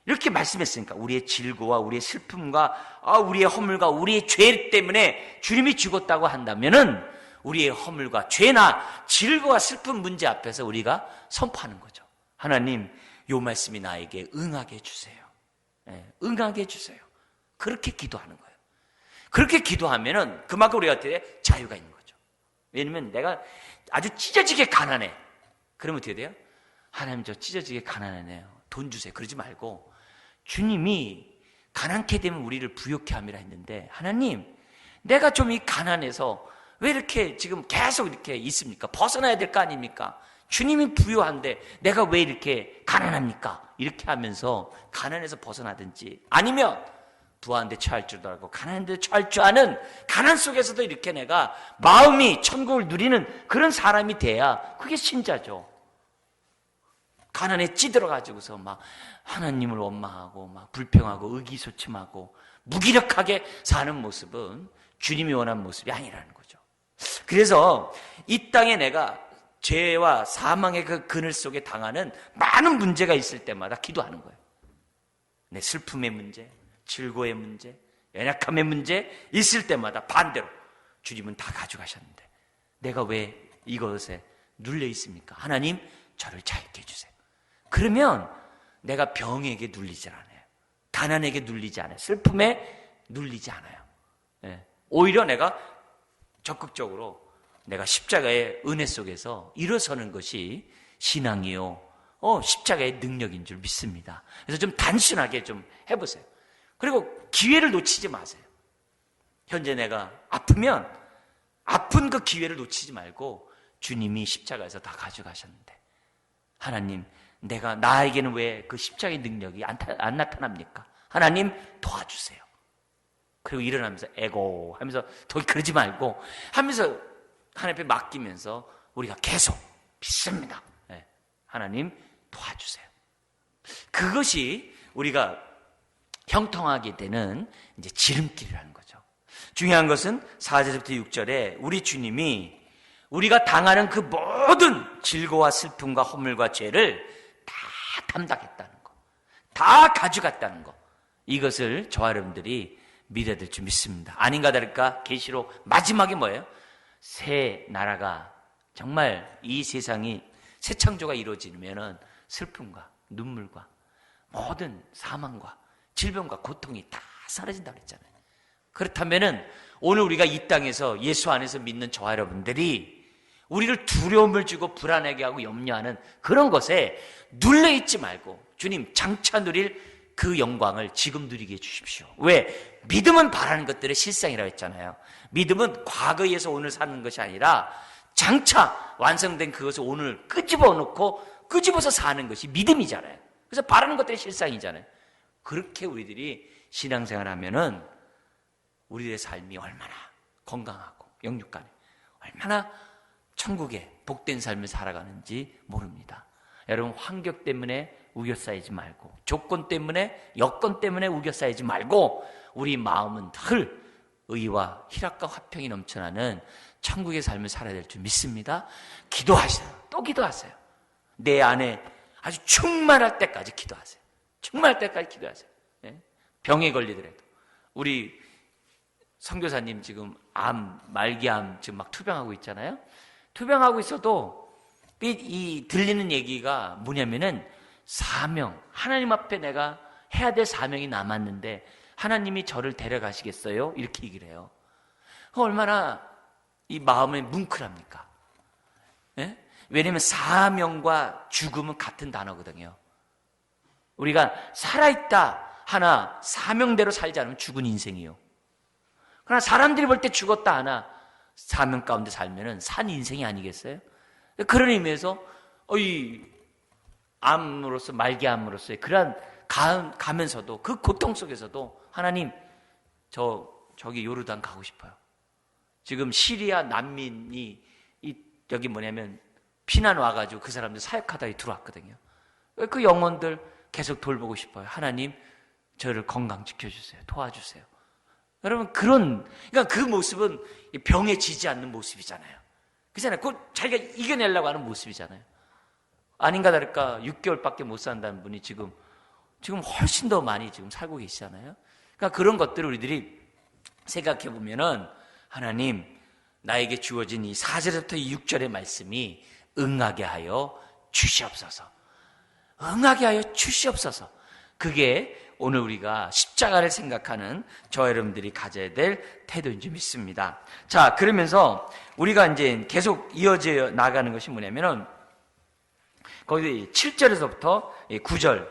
이렇게 말씀했으니까 우리의 질고와 우리의 슬픔과 우리의 허물과 우리의 죄 때문에 주님이 죽었다고 한다면은 우리의 허물과 죄나 질고와 슬픈 문제 앞에서 우리가 선포하는 거죠. 하나님, 요 말씀이 나에게 응하게 해주세요. 응하게 해주세요. 그렇게 기도하는 거예요. 그렇게 기도하면은 그만큼 우리가 어떻게 돼? 자유가 있는 거죠. 왜냐면 내가 아주 찢어지게 가난해. 그러면 어떻게 돼요? 하나님, 저 찢어지게 가난하네요. 돈 주세요. 그러지 말고 주님이 가난케 되면 우리를 부욕케 함이라 했는데, 하나님, 내가 좀 이 가난해서 왜 이렇게 지금 계속 이렇게 있습니까? 벗어나야 될 거 아닙니까? 주님이 부유한데 내가 왜 이렇게 가난합니까? 이렇게 하면서 가난에서 벗어나든지, 아니면 부한데 처할 줄도 알고 가난한데 처할 줄 아는 가난 속에서도 이렇게 내가 마음이 천국을 누리는 그런 사람이 돼야 그게 신자죠. 가난에 찌들어가지고서 막 하나님을 원망하고 막 불평하고 의기소침하고 무기력하게 사는 모습은 주님이 원하는 모습이 아니라는 거죠. 그래서 이 땅에 내가 죄와 사망의 그 그늘 속에 당하는 많은 문제가 있을 때마다 기도하는 거예요. 내 슬픔의 문제, 즐거움의 문제, 연약함의 문제 있을 때마다 반대로 주님은 다 가져가셨는데 내가 왜 이것에 눌려 있습니까? 하나님, 저를 자유케 해주세요. 그러면 내가 병에게 눌리지 않아요. 가난에게 눌리지 않아요. 슬픔에 눌리지 않아요. 오히려 내가 적극적으로 내가 십자가의 은혜 속에서 일어서는 것이 신앙이요, 십자가의 능력인 줄 믿습니다. 그래서 좀 단순하게 좀 해보세요. 그리고 기회를 놓치지 마세요. 현재 내가 아프면 아픈 그 기회를 놓치지 말고 주님이 십자가에서 다 가져가셨는데, 하나님, 나에게는 왜 그 십자가의 능력이 안 나타납니까? 하나님, 도와주세요. 그리고 일어나면서 에고 하면서 더 그러지 말고 하면서 하나님 앞에 맡기면서 우리가 계속 믿습니다. 하나님, 도와주세요. 그것이 우리가 형통하게 되는 이제 지름길이라는 거죠. 중요한 것은 4절부터 6절에 우리 주님이 우리가 당하는 그 모든 질고와 슬픔과 허물과 죄를 다 담당했다는 거, 다 가져갔다는 거, 이것을 저와 여러분들이 믿어야 될 줄 믿습니다. 아닌가 다를까 계시록 마지막에 뭐예요? 새 나라가, 정말 이 세상이 새 창조가 이루어지면은 슬픔과 눈물과 모든 사망과 질병과 고통이 다 사라진다고 그랬잖아요. 그렇다면은 오늘 우리가 이 땅에서 예수 안에서 믿는 저와 여러분들이 우리를 두려움을 주고 불안하게 하고 염려하는 그런 것에 눌려있지 말고 주님 장차 누릴 그 영광을 지금 누리게 해주십시오. 왜? 믿음은 바라는 것들의 실상이라고 했잖아요. 믿음은 과거에서 오늘 사는 것이 아니라 장차 완성된 그것을 오늘 끄집어 놓고 끄집어서 사는 것이 믿음이잖아요. 그래서 바라는 것들의 실상이잖아요. 그렇게 우리들이 신앙생활 하면은 우리의 삶이 얼마나 건강하고 영육간에 얼마나 천국에 복된 삶을 살아가는지 모릅니다. 여러분, 환경 때문에 우겨싸이지 말고, 조건 때문에, 여건 때문에 우겨싸이지 말고, 우리 마음은 늘 의와 희락과 화평이 넘쳐나는 천국의 삶을 살아야 될 줄 믿습니다. 기도하세요. 또 기도하세요. 내 안에 아주 충만할 때까지 기도하세요. 충만할 때까지 기도하세요. 병에 걸리더라도. 우리 선교사님 지금 말기암 지금 막 투병하고 있잖아요. 투병하고 있어도 이 들리는 얘기가 뭐냐면은 사명, 하나님 앞에 내가 해야 될 사명이 남았는데 하나님이 저를 데려가시겠어요? 이렇게 얘기를 해요. 얼마나 이 마음이 뭉클합니까? 왜냐하면 사명과 죽음은 같은 단어거든요. 우리가 살아있다 하나 사명대로 살지 않으면 죽은 인생이에요. 그러나 사람들이 볼 때 죽었다 하나 사명 가운데 살면은 산 인생이 아니겠어요? 그런 의미에서 이 암으로서 말기암으로서의 그러한 가면서도 그 고통 속에서도 하나님 저기 요르단 가고 싶어요. 지금 시리아 난민이 여기 뭐냐면 피난 와가지고 그 사람들 사역하다 들어왔거든요. 그 영혼들 계속 돌보고 싶어요. 하나님 저를 건강 지켜주세요. 도와주세요. 여러분 그러니까 그 모습은 병에 지지 않는 모습이잖아요. 그렇잖아요. 그 자기가 이겨내려고 하는 모습이잖아요. 아닌가 다를까 6개월밖에 못 산다는 분이 지금 훨씬 더 많이 지금 살고 계시잖아요. 그러니까 그런 것들을 우리들이 생각해 보면은 하나님 나에게 주어진 이 4절부터 6절의 말씀이 응하게 하여 주시옵소서. 응하게 하여 주시옵소서. 그게 오늘 우리가 십자가를 생각하는 저 여러분들이 가져야 될 태도인 줄 믿습니다. 자, 그러면서 우리가 이제 계속 이어져 나가는 것이 뭐냐면은 거기 7절에서부터 9절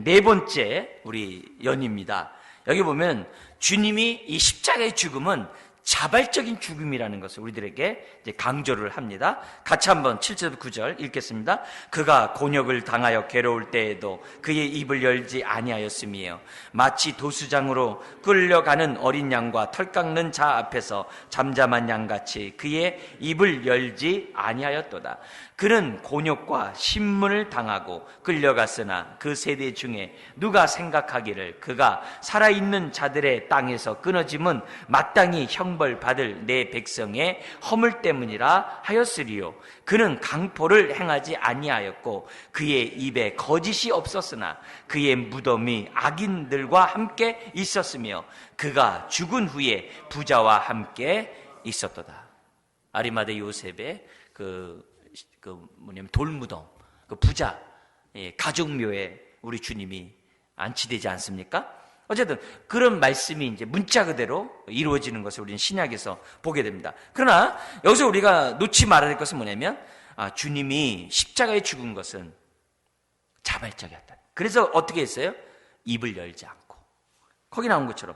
네 번째 우리 연입니다. 여기 보면 주님이 이 십자가의 죽음은 자발적인 죽음이라는 것을 우리들에게 이제 강조를 합니다. 같이 한번 7절 9절 읽겠습니다. 그가 곤욕을 당하여 괴로울 때에도 그의 입을 열지 아니하였음이에요. 마치 도수장으로 끌려가는 어린 양과 털 깎는 자 앞에서 잠잠한 양같이 그의 입을 열지 아니하였도다. 그는 곤욕과 신문을 당하고 끌려갔으나 그 세대 중에 누가 생각하기를 그가 살아있는 자들의 땅에서 끊어짐은 마땅히 형벌받을 내 백성의 허물 때문이라 하였으리요. 그는 강포를 행하지 아니하였고 그의 입에 거짓이 없었으나 그의 무덤이 악인들과 함께 있었으며 그가 죽은 후에 부자와 함께 있었도다. 아리마대 요셉의 돌무덤, 그 부자 가족묘에 우리 주님이 안치되지 않습니까? 어쨌든 그런 말씀이 이제 문자 그대로 이루어지는 것을 우리는 신약에서 보게 됩니다. 그러나 여기서 우리가 놓지 말아야 될 것은 뭐냐면 주님이 십자가에 죽은 것은 자발적이었다. 그래서 어떻게 했어요? 입을 열지 않고 거기 나온 것처럼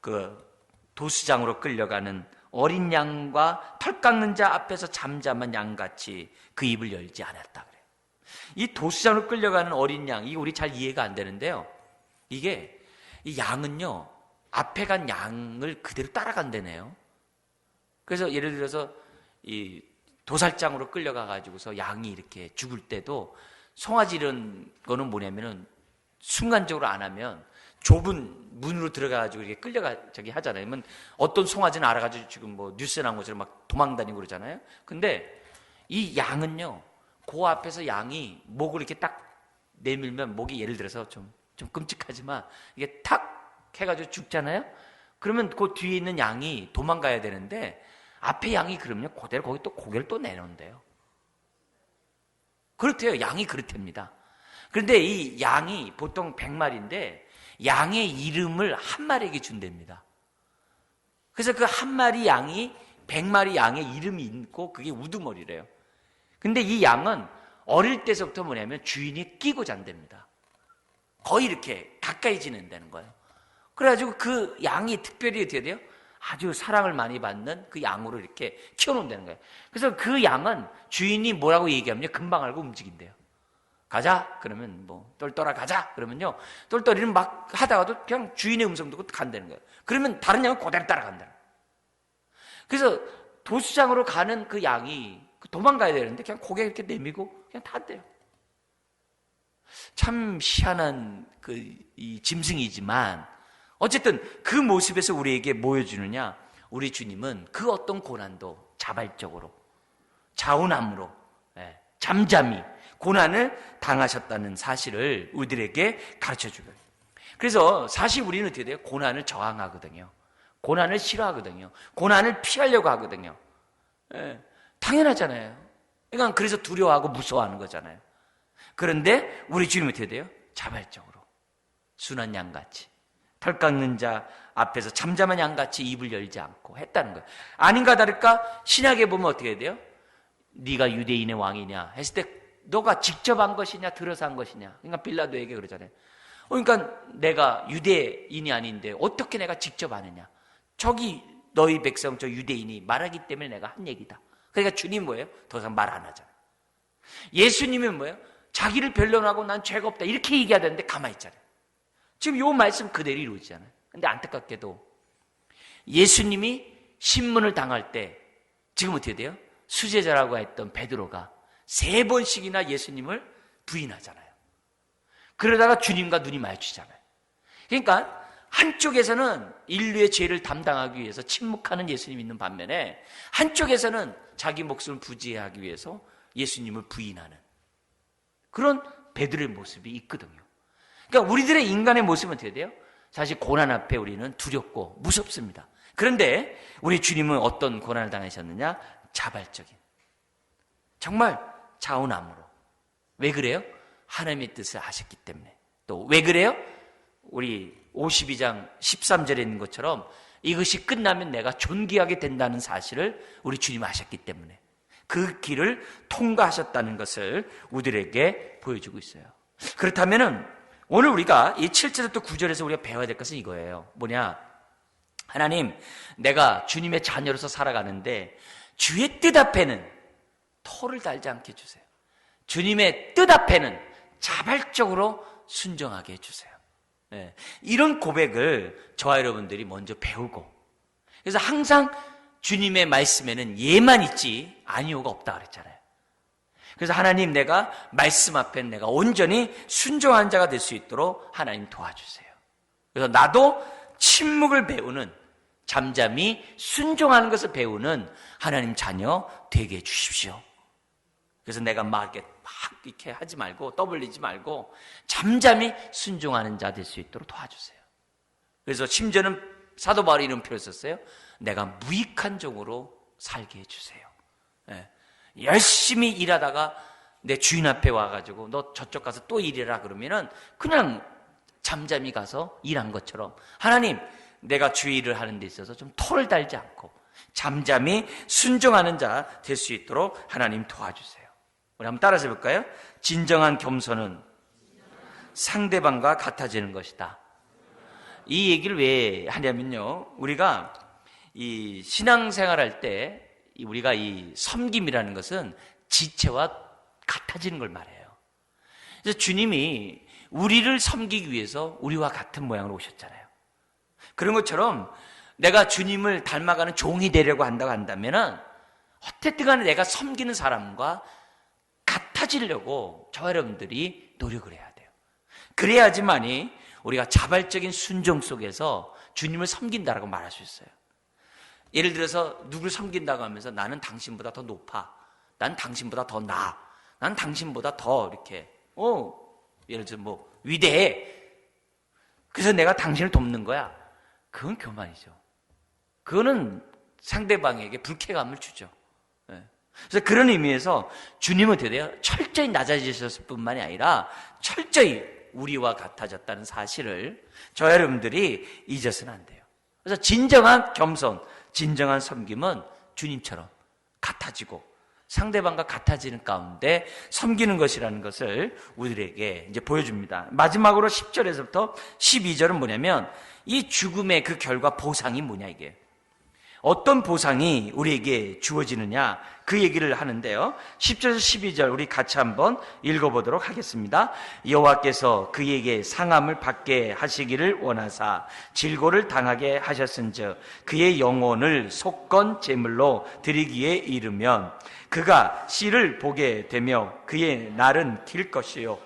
그 도수장으로 끌려가는 어린 양과 털 깎는 자 앞에서 잠잠한 양같이 그 입을 열지 않았다 그래요. 이 도수장으로 끌려가는 어린 양, 이게 우리 잘 이해가 안 되는데요. 이게 이 양은요 앞에 간 양을 그대로 따라간다네요. 그래서 예를 들어서 이 도살장으로 끌려가 가지고서 양이 이렇게 죽을 때도 송아지 이런 거는 뭐냐면은 순간적으로 안 하면 좁은 문으로 들어가가지고 이렇게 저기 하잖아요. 그러면 어떤 송아지는 알아가지고 지금 뭐 뉴스에 나온 것처럼 막 도망다니고 그러잖아요. 근데 이 양은요, 그 앞에서 양이 목을 이렇게 딱 내밀면 목이 예를 들어서 좀 끔찍하지만 이게 탁 해가지고 죽잖아요. 그러면 그 뒤에 있는 양이 도망가야 되는데 앞에 양이 그러면요, 그대로 거기 또 고개를 또 내놓는데요. 그렇대요. 양이 그렇답니다. 그런데 이 양이 보통 100마리인데 양의 이름을 한 마리에게 준답니다. 그래서 그 한 마리 양이 100마리 양의 이름이 있고 그게 우두머리래요. 근데 이 양은 어릴 때서부터 뭐냐면 주인이 끼고 잔답니다. 거의 이렇게 가까이 지낸다는 거예요. 그래가지고 그 양이 특별히 어떻게 돼요? 아주 사랑을 많이 받는 그 양으로 이렇게 키워놓는다는 거예요. 그래서 그 양은 주인이 뭐라고 얘기하면요, 금방 알고 움직인대요. 가자 그러면 뭐 똘똘아 가자 그러면요, 똘똘이는 막 하다가도 그냥 주인의 음성 듣고 간다는 거예요. 그러면 다른 양은 그대로 따라간다는 거예요. 그래서 도수장으로 가는 그 양이 도망가야 되는데 그냥 고개 이렇게 내미고 그냥 탄대요. 참 희한한 이 짐승이지만 어쨌든 그 모습에서 우리에게 보여주느냐, 우리 주님은 그 어떤 고난도 자발적으로, 자운함으로, 잠잠히 고난을 당하셨다는 사실을 우리들에게 가르쳐주고요. 그래서 사실 우리는 어떻게 돼요? 고난을 저항하거든요. 고난을 싫어하거든요. 고난을 피하려고 하거든요. 당연하잖아요. 그러니까 그래서 두려워하고 무서워하는 거잖아요. 그런데 우리 주님은 어떻게 돼요? 자발적으로 순한 양같이, 털 깎는 자 앞에서 잠잠한 양같이 입을 열지 않고 했다는 거예요. 아닌가 다를까 신약에 보면 어떻게 돼요? 네가 유대인의 왕이냐 했을 때 너가 직접 한 것이냐 들어서 한 것이냐. 그러니까 빌라도에게 그러잖아요. 그러니까 내가 유대인이 아닌데 어떻게 내가 직접 하느냐. 저기 너희 백성 저 유대인이 말하기 때문에 내가 한 얘기다. 그러니까 주님 뭐예요? 더 이상 말 안 하잖아요. 예수님은 뭐예요? 자기를 변론하고 난 죄가 없다 이렇게 얘기해야 되는데 가만히 있잖아요. 지금 요 말씀 그대로 이루어지잖아요. 근데 안타깝게도 예수님이 신문을 당할 때 지금 어떻게 돼요? 수제자라고 했던 베드로가 3번씩이나 예수님을 부인하잖아요. 그러다가 주님과 눈이 마주치잖아요. 그러니까 한쪽에서는 인류의 죄를 담당하기 위해서 침묵하는 예수님이 있는 반면에 한쪽에서는 자기 목숨을 부지하기 위해서 예수님을 부인하는 그런 베드로의 모습이 있거든요. 그러니까 우리들의 인간의 모습은 어떻게 돼요? 사실 고난 앞에 우리는 두렵고 무섭습니다. 그런데 우리 주님은 어떤 고난을 당하셨느냐? 자발적인, 정말 자원함으로. 왜 그래요? 하나님의 뜻을 아셨기 때문에. 또 왜 그래요? 우리 52장 13절에 있는 것처럼 이것이 끝나면 내가 존귀하게 된다는 사실을 우리 주님 아셨기 때문에 그 길을 통과하셨다는 것을 우리들에게 보여주고 있어요. 그렇다면은 오늘 우리가 이 7절부터 9절에서 우리가 배워야 될 것은 이거예요. 뭐냐? 하나님, 내가 주님의 자녀로서 살아가는데 주의 뜻 앞에는 토를 달지 않게 해주세요. 주님의 뜻 앞에는 자발적으로 순종하게 해주세요. 이런 고백을 저와 여러분들이 먼저 배우고, 그래서 항상 주님의 말씀에는 예만 있지 아니오가 없다 그랬잖아요. 그래서 하나님, 내가 말씀 앞에 내가 온전히 순종한 자가 될 수 있도록 하나님 도와주세요. 그래서 나도 침묵을 배우는, 잠잠히 순종하는 것을 배우는 하나님 자녀 되게 해주십시오. 그래서 내가 막 이렇게 하지 말고 떠벌리지 말고 잠잠히 순종하는 자 될 수 있도록 도와주세요. 그래서 심지어는 사도 바울이 이런 표현을 썼어요. 내가 무익한 종으로 살게 해주세요. 열심히 일하다가 내 주인 앞에 와가지고 너 저쪽 가서 또 일해라 그러면은 그냥 잠잠히 가서 일한 것처럼 하나님, 내가 주의 일을 하는 데 있어서 좀 토를 달지 않고 잠잠히 순종하는 자 될 수 있도록 하나님 도와주세요. 우리 한번 따라서 해볼까요? 진정한 겸손은 상대방과 같아지는 것이다. 이 얘기를 왜 하냐면요, 우리가 이 신앙생활 할 때 우리가 이 섬김이라는 것은 지체와 같아지는 걸 말해요. 그래서 주님이 우리를 섬기기 위해서 우리와 같은 모양으로 오셨잖아요. 그런 것처럼 내가 주님을 닮아가는 종이 되려고 한다고 한다면은 어쨌든 간에 내가 섬기는 사람과 같아지려고 저와 여러분들이 노력을 해야 돼요. 그래야지만이 우리가 자발적인 순종 속에서 주님을 섬긴다라고 말할 수 있어요. 예를 들어서 누굴 섬긴다고 하면서 나는 당신보다 더 높아, 난 당신보다 더 나아, 난 당신보다 더 이렇게 예를 들어 뭐 위대해, 그래서 내가 당신을 돕는 거야. 그건 교만이죠. 그거는 상대방에게 불쾌감을 주죠. 그래서 그런 의미에서 주님은 되려 철저히 낮아지셨을 뿐만이 아니라 철저히 우리와 같아졌다는 사실을 저와 여러분들이 잊어서는 안 돼요. 그래서 진정한 겸손, 진정한 섬김은 주님처럼 같아지고 상대방과 같아지는 가운데 섬기는 것이라는 것을 우리에게 이제 보여줍니다. 마지막으로 10절에서부터 12절은 뭐냐면 이 죽음의 그 결과 보상이 뭐냐, 이게 어떤 보상이 우리에게 주어지느냐 그 얘기를 하는데요. 10절에서 12절 우리 같이 한번 읽어보도록 하겠습니다. 여호와께서 그에게 상함을 받게 하시기를 원하사 질고를 당하게 하셨은즉 그의 영혼을 속건 제물로 드리기에 이르면 그가 씨를 보게 되며 그의 날은 길 것이요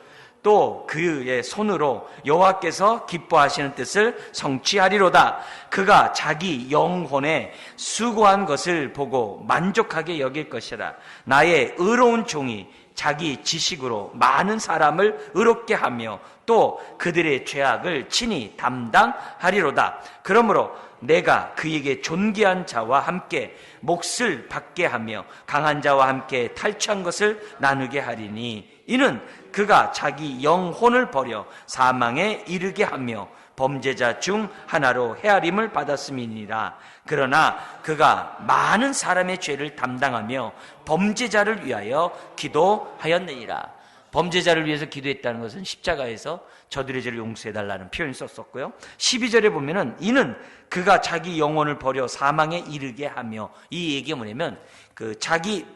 또 그의 손으로 여호와께서 기뻐하시는 뜻을 성취하리로다. 그가 자기 영혼에 수고한 것을 보고 만족하게 여길 것이라. 나의 의로운 종이 자기 지식으로 많은 사람을 의롭게 하며 또 그들의 죄악을 친히 담당하리로다. 그러므로 내가 그에게 존귀한 자와 함께 몫을 받게 하며 강한 자와 함께 탈취한 것을 나누게 하리니 이는 그가 자기 영혼을 버려 사망에 이르게 하며 범죄자 중 하나로 헤아림을 받았음이니라. 그러나 그가 많은 사람의 죄를 담당하며 범죄자를 위하여 기도하였느니라. 범죄자를 위해서 기도했다는 것은 십자가에서 저들의 죄를 용서해달라는 표현을 썼었고요. 12절에 보면은 이는 그가 자기 영혼을 버려 사망에 이르게 하며, 이 얘기가 뭐냐면 그 자기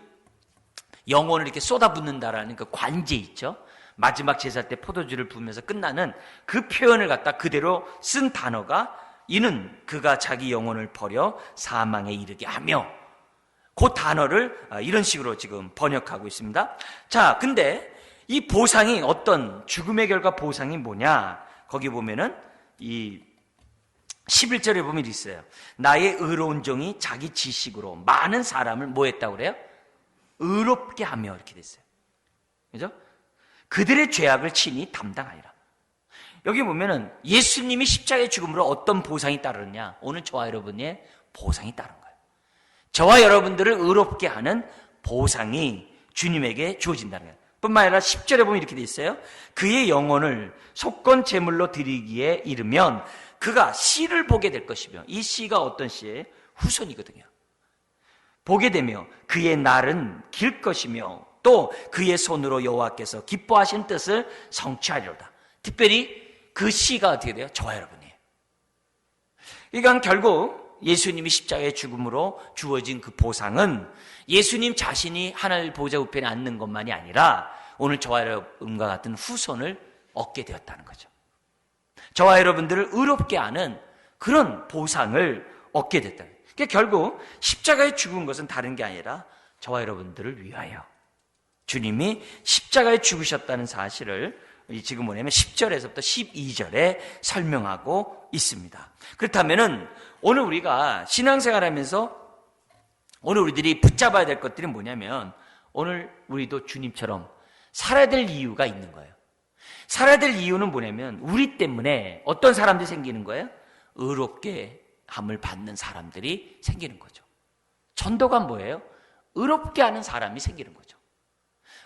영혼을 이렇게 쏟아붓는다라는 그 관제 있죠. 마지막 제사 때 포도주를 부으면서 끝나는 그 표현을 갖다 그대로 쓴 단어가 이는 그가 자기 영혼을 버려 사망에 이르게 하며, 그 단어를 이런 식으로 지금 번역하고 있습니다. 자, 근데 이 보상이 어떤 죽음의 결과 보상이 뭐냐? 거기 보면은 이 11절에 보면 있어요. 나의 의로운 종이 자기 지식으로 많은 사람을 뭐 했다고 그래요? 의롭게 하며, 이렇게 됐어요. 그죠? 그들의 죄악을 친히 담당하리라. 여기 보면은 예수님이 십자가의 죽음으로 어떤 보상이 따르느냐? 오늘 저와 여러분의 보상이 따른 거예요. 저와 여러분들을 의롭게 하는 보상이 주님에게 주어진다는 거예요. 뿐만 아니라 10절에 보면 이렇게 돼 있어요. 그의 영혼을 속건 제물로 드리기에 이르면 그가 씨를 보게 될 것이며, 이 씨가 어떤 씨예요? 후손이거든요. 보게 되며 그의 날은 길 것이며 또 그의 손으로 여호와께서 기뻐하신 뜻을 성취하리로다. 특별히 그 씨가 어떻게 돼요? 저와 여러분이에요. 그러니까 결국 예수님이 십자가의 죽음으로 주어진 그 보상은 예수님 자신이 하늘 보좌 우편에 앉는 것만이 아니라 오늘 저와 여러분과 같은 후손을 얻게 되었다는 거죠. 저와 여러분들을 의롭게 하는 그런 보상을 얻게 됐다. 그러니까 결국 십자가에 죽은 것은 다른 게 아니라 저와 여러분들을 위하여 주님이 십자가에 죽으셨다는 사실을 지금 뭐냐면 10절에서부터 12절에 설명하고 있습니다. 그렇다면은 오늘 우리가 신앙생활하면서 오늘 우리들이 붙잡아야 될 것들이 뭐냐면, 오늘 우리도 주님처럼 살아야 될 이유가 있는 거예요. 살아야 될 이유는 뭐냐면 우리 때문에 어떤 사람들이 생기는 거예요? 의롭게 함을 받는 사람들이 생기는 거죠. 전도가 뭐예요? 의롭게 하는 사람이 생기는 거죠.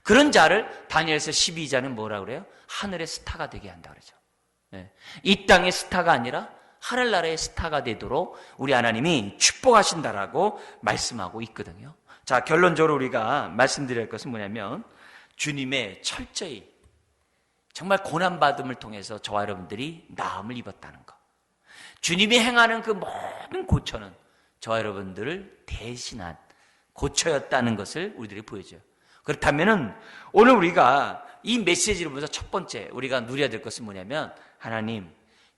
그런 자를 다니엘서 12장은 뭐라고 그래요? 하늘의 스타가 되게 한다 그러죠. 네. 이 땅의 스타가 아니라 하늘나라의 스타가 되도록 우리 하나님이 축복하신다라고 말씀하고 있거든요. 자, 결론적으로 우리가 말씀드릴 것은 뭐냐면 주님의 철저히 정말 고난받음을 통해서 저와 여러분들이 나음을 입었다는 것, 주님이 행하는 그 모든 고초는 저와 여러분들을 대신한 고초였다는 것을 우리들이 보여줘요. 그렇다면은 오늘 우리가 이 메시지를 보면서 첫 번째 우리가 누려야 될 것은 뭐냐면, 하나님,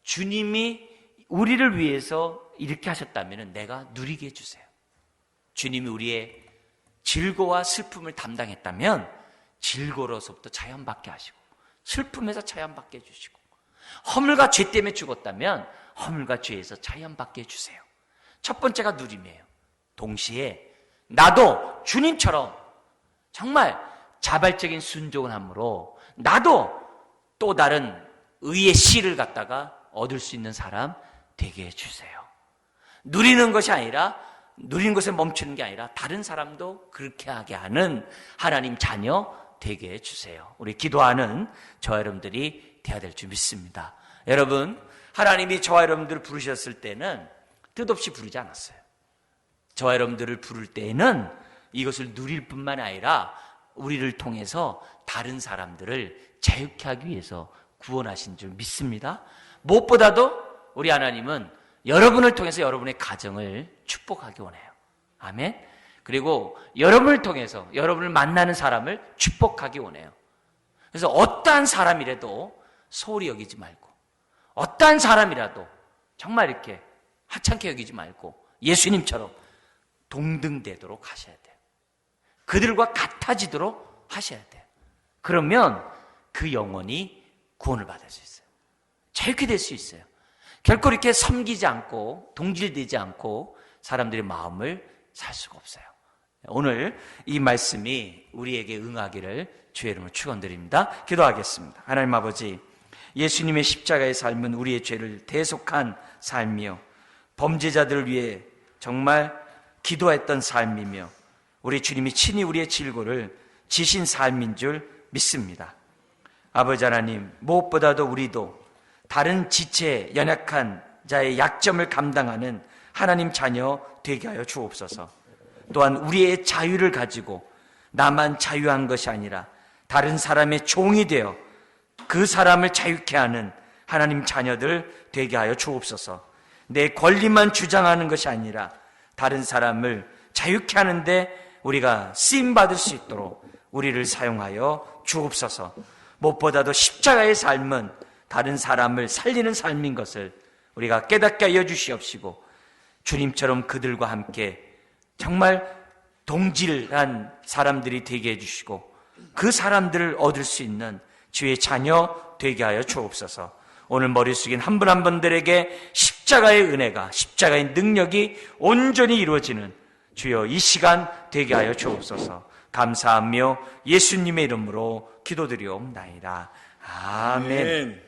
주님이 우리를 위해서 이렇게 하셨다면 내가 누리게 해주세요. 주님이 우리의 즐거와 슬픔을 담당했다면 즐거로서부터 자연받게 하시고 슬픔에서 자연받게 해주시고 허물과 죄 때문에 죽었다면 허물과 죄에서 자유함받게 해주세요. 첫 번째가 누림이에요. 동시에 나도 주님처럼 정말 자발적인 순종을 함으로 나도 또 다른 의의 씨를 갖다가 얻을 수 있는 사람 되게 해주세요. 누리는 것이 아니라, 누리는 것에 멈추는 게 아니라 다른 사람도 그렇게 하게 하는 하나님 자녀 되게 해주세요. 우리 기도하는 저와 여러분들이 되어야 될 줄 믿습니다. 여러분, 하나님이 저와 여러분들을 부르셨을 때는 뜻없이 부르지 않았어요. 저와 여러분들을 부를 때에는 이것을 누릴 뿐만 아니라 우리를 통해서 다른 사람들을 자유케 하기 위해서 구원하신 줄 믿습니다. 무엇보다도 우리 하나님은 여러분을 통해서 여러분의 가정을 축복하기 원해요. 아멘. 그리고 여러분을 통해서 여러분을 만나는 사람을 축복하기 원해요. 그래서 어떠한 사람이라도 소홀히 여기지 말고, 어떠한 사람이라도 정말 이렇게 하찮게 여기지 말고 예수님처럼 동등되도록 하셔야 돼요. 그들과 같아지도록 하셔야 돼요. 그러면 그 영혼이 구원을 받을 수 있어요. 자유케 될 수 있어요. 결코 이렇게 섬기지 않고 동질되지 않고 사람들의 마음을 살 수가 없어요. 오늘 이 말씀이 우리에게 응하기를 주의 이름으로 축원드립니다. 기도하겠습니다. 하나님 아버지, 예수님의 십자가의 삶은 우리의 죄를 대속한 삶이요, 범죄자들을 위해 정말 기도했던 삶이며 우리 주님이 친히 우리의 질고를 지신 삶인 줄 믿습니다. 아버지 하나님, 무엇보다도 우리도 다른 지체 연약한 자의 약점을 감당하는 하나님 자녀 되게 하여 주옵소서. 또한 우리의 자유를 가지고 나만 자유한 것이 아니라 다른 사람의 종이 되어 그 사람을 자유케 하는 하나님 자녀들 되게 하여 주옵소서. 내 권리만 주장하는 것이 아니라 다른 사람을 자유케 하는데 우리가 쓰임받을 수 있도록 우리를 사용하여 주옵소서. 무엇보다도 십자가의 삶은 다른 사람을 살리는 삶인 것을 우리가 깨닫게 하여 주시옵시고, 주님처럼 그들과 함께 정말 동질한 사람들이 되게 해주시고 그 사람들을 얻을 수 있는 주의 자녀 되게 하여 주옵소서. 오늘 머리 숙인 한 분 한 분들에게 십자가의 은혜가, 십자가의 능력이 온전히 이루어지는 주여 이 시간 되게 하여 주옵소서. 감사하며 예수님의 이름으로 기도드리옵나이다. 아멘.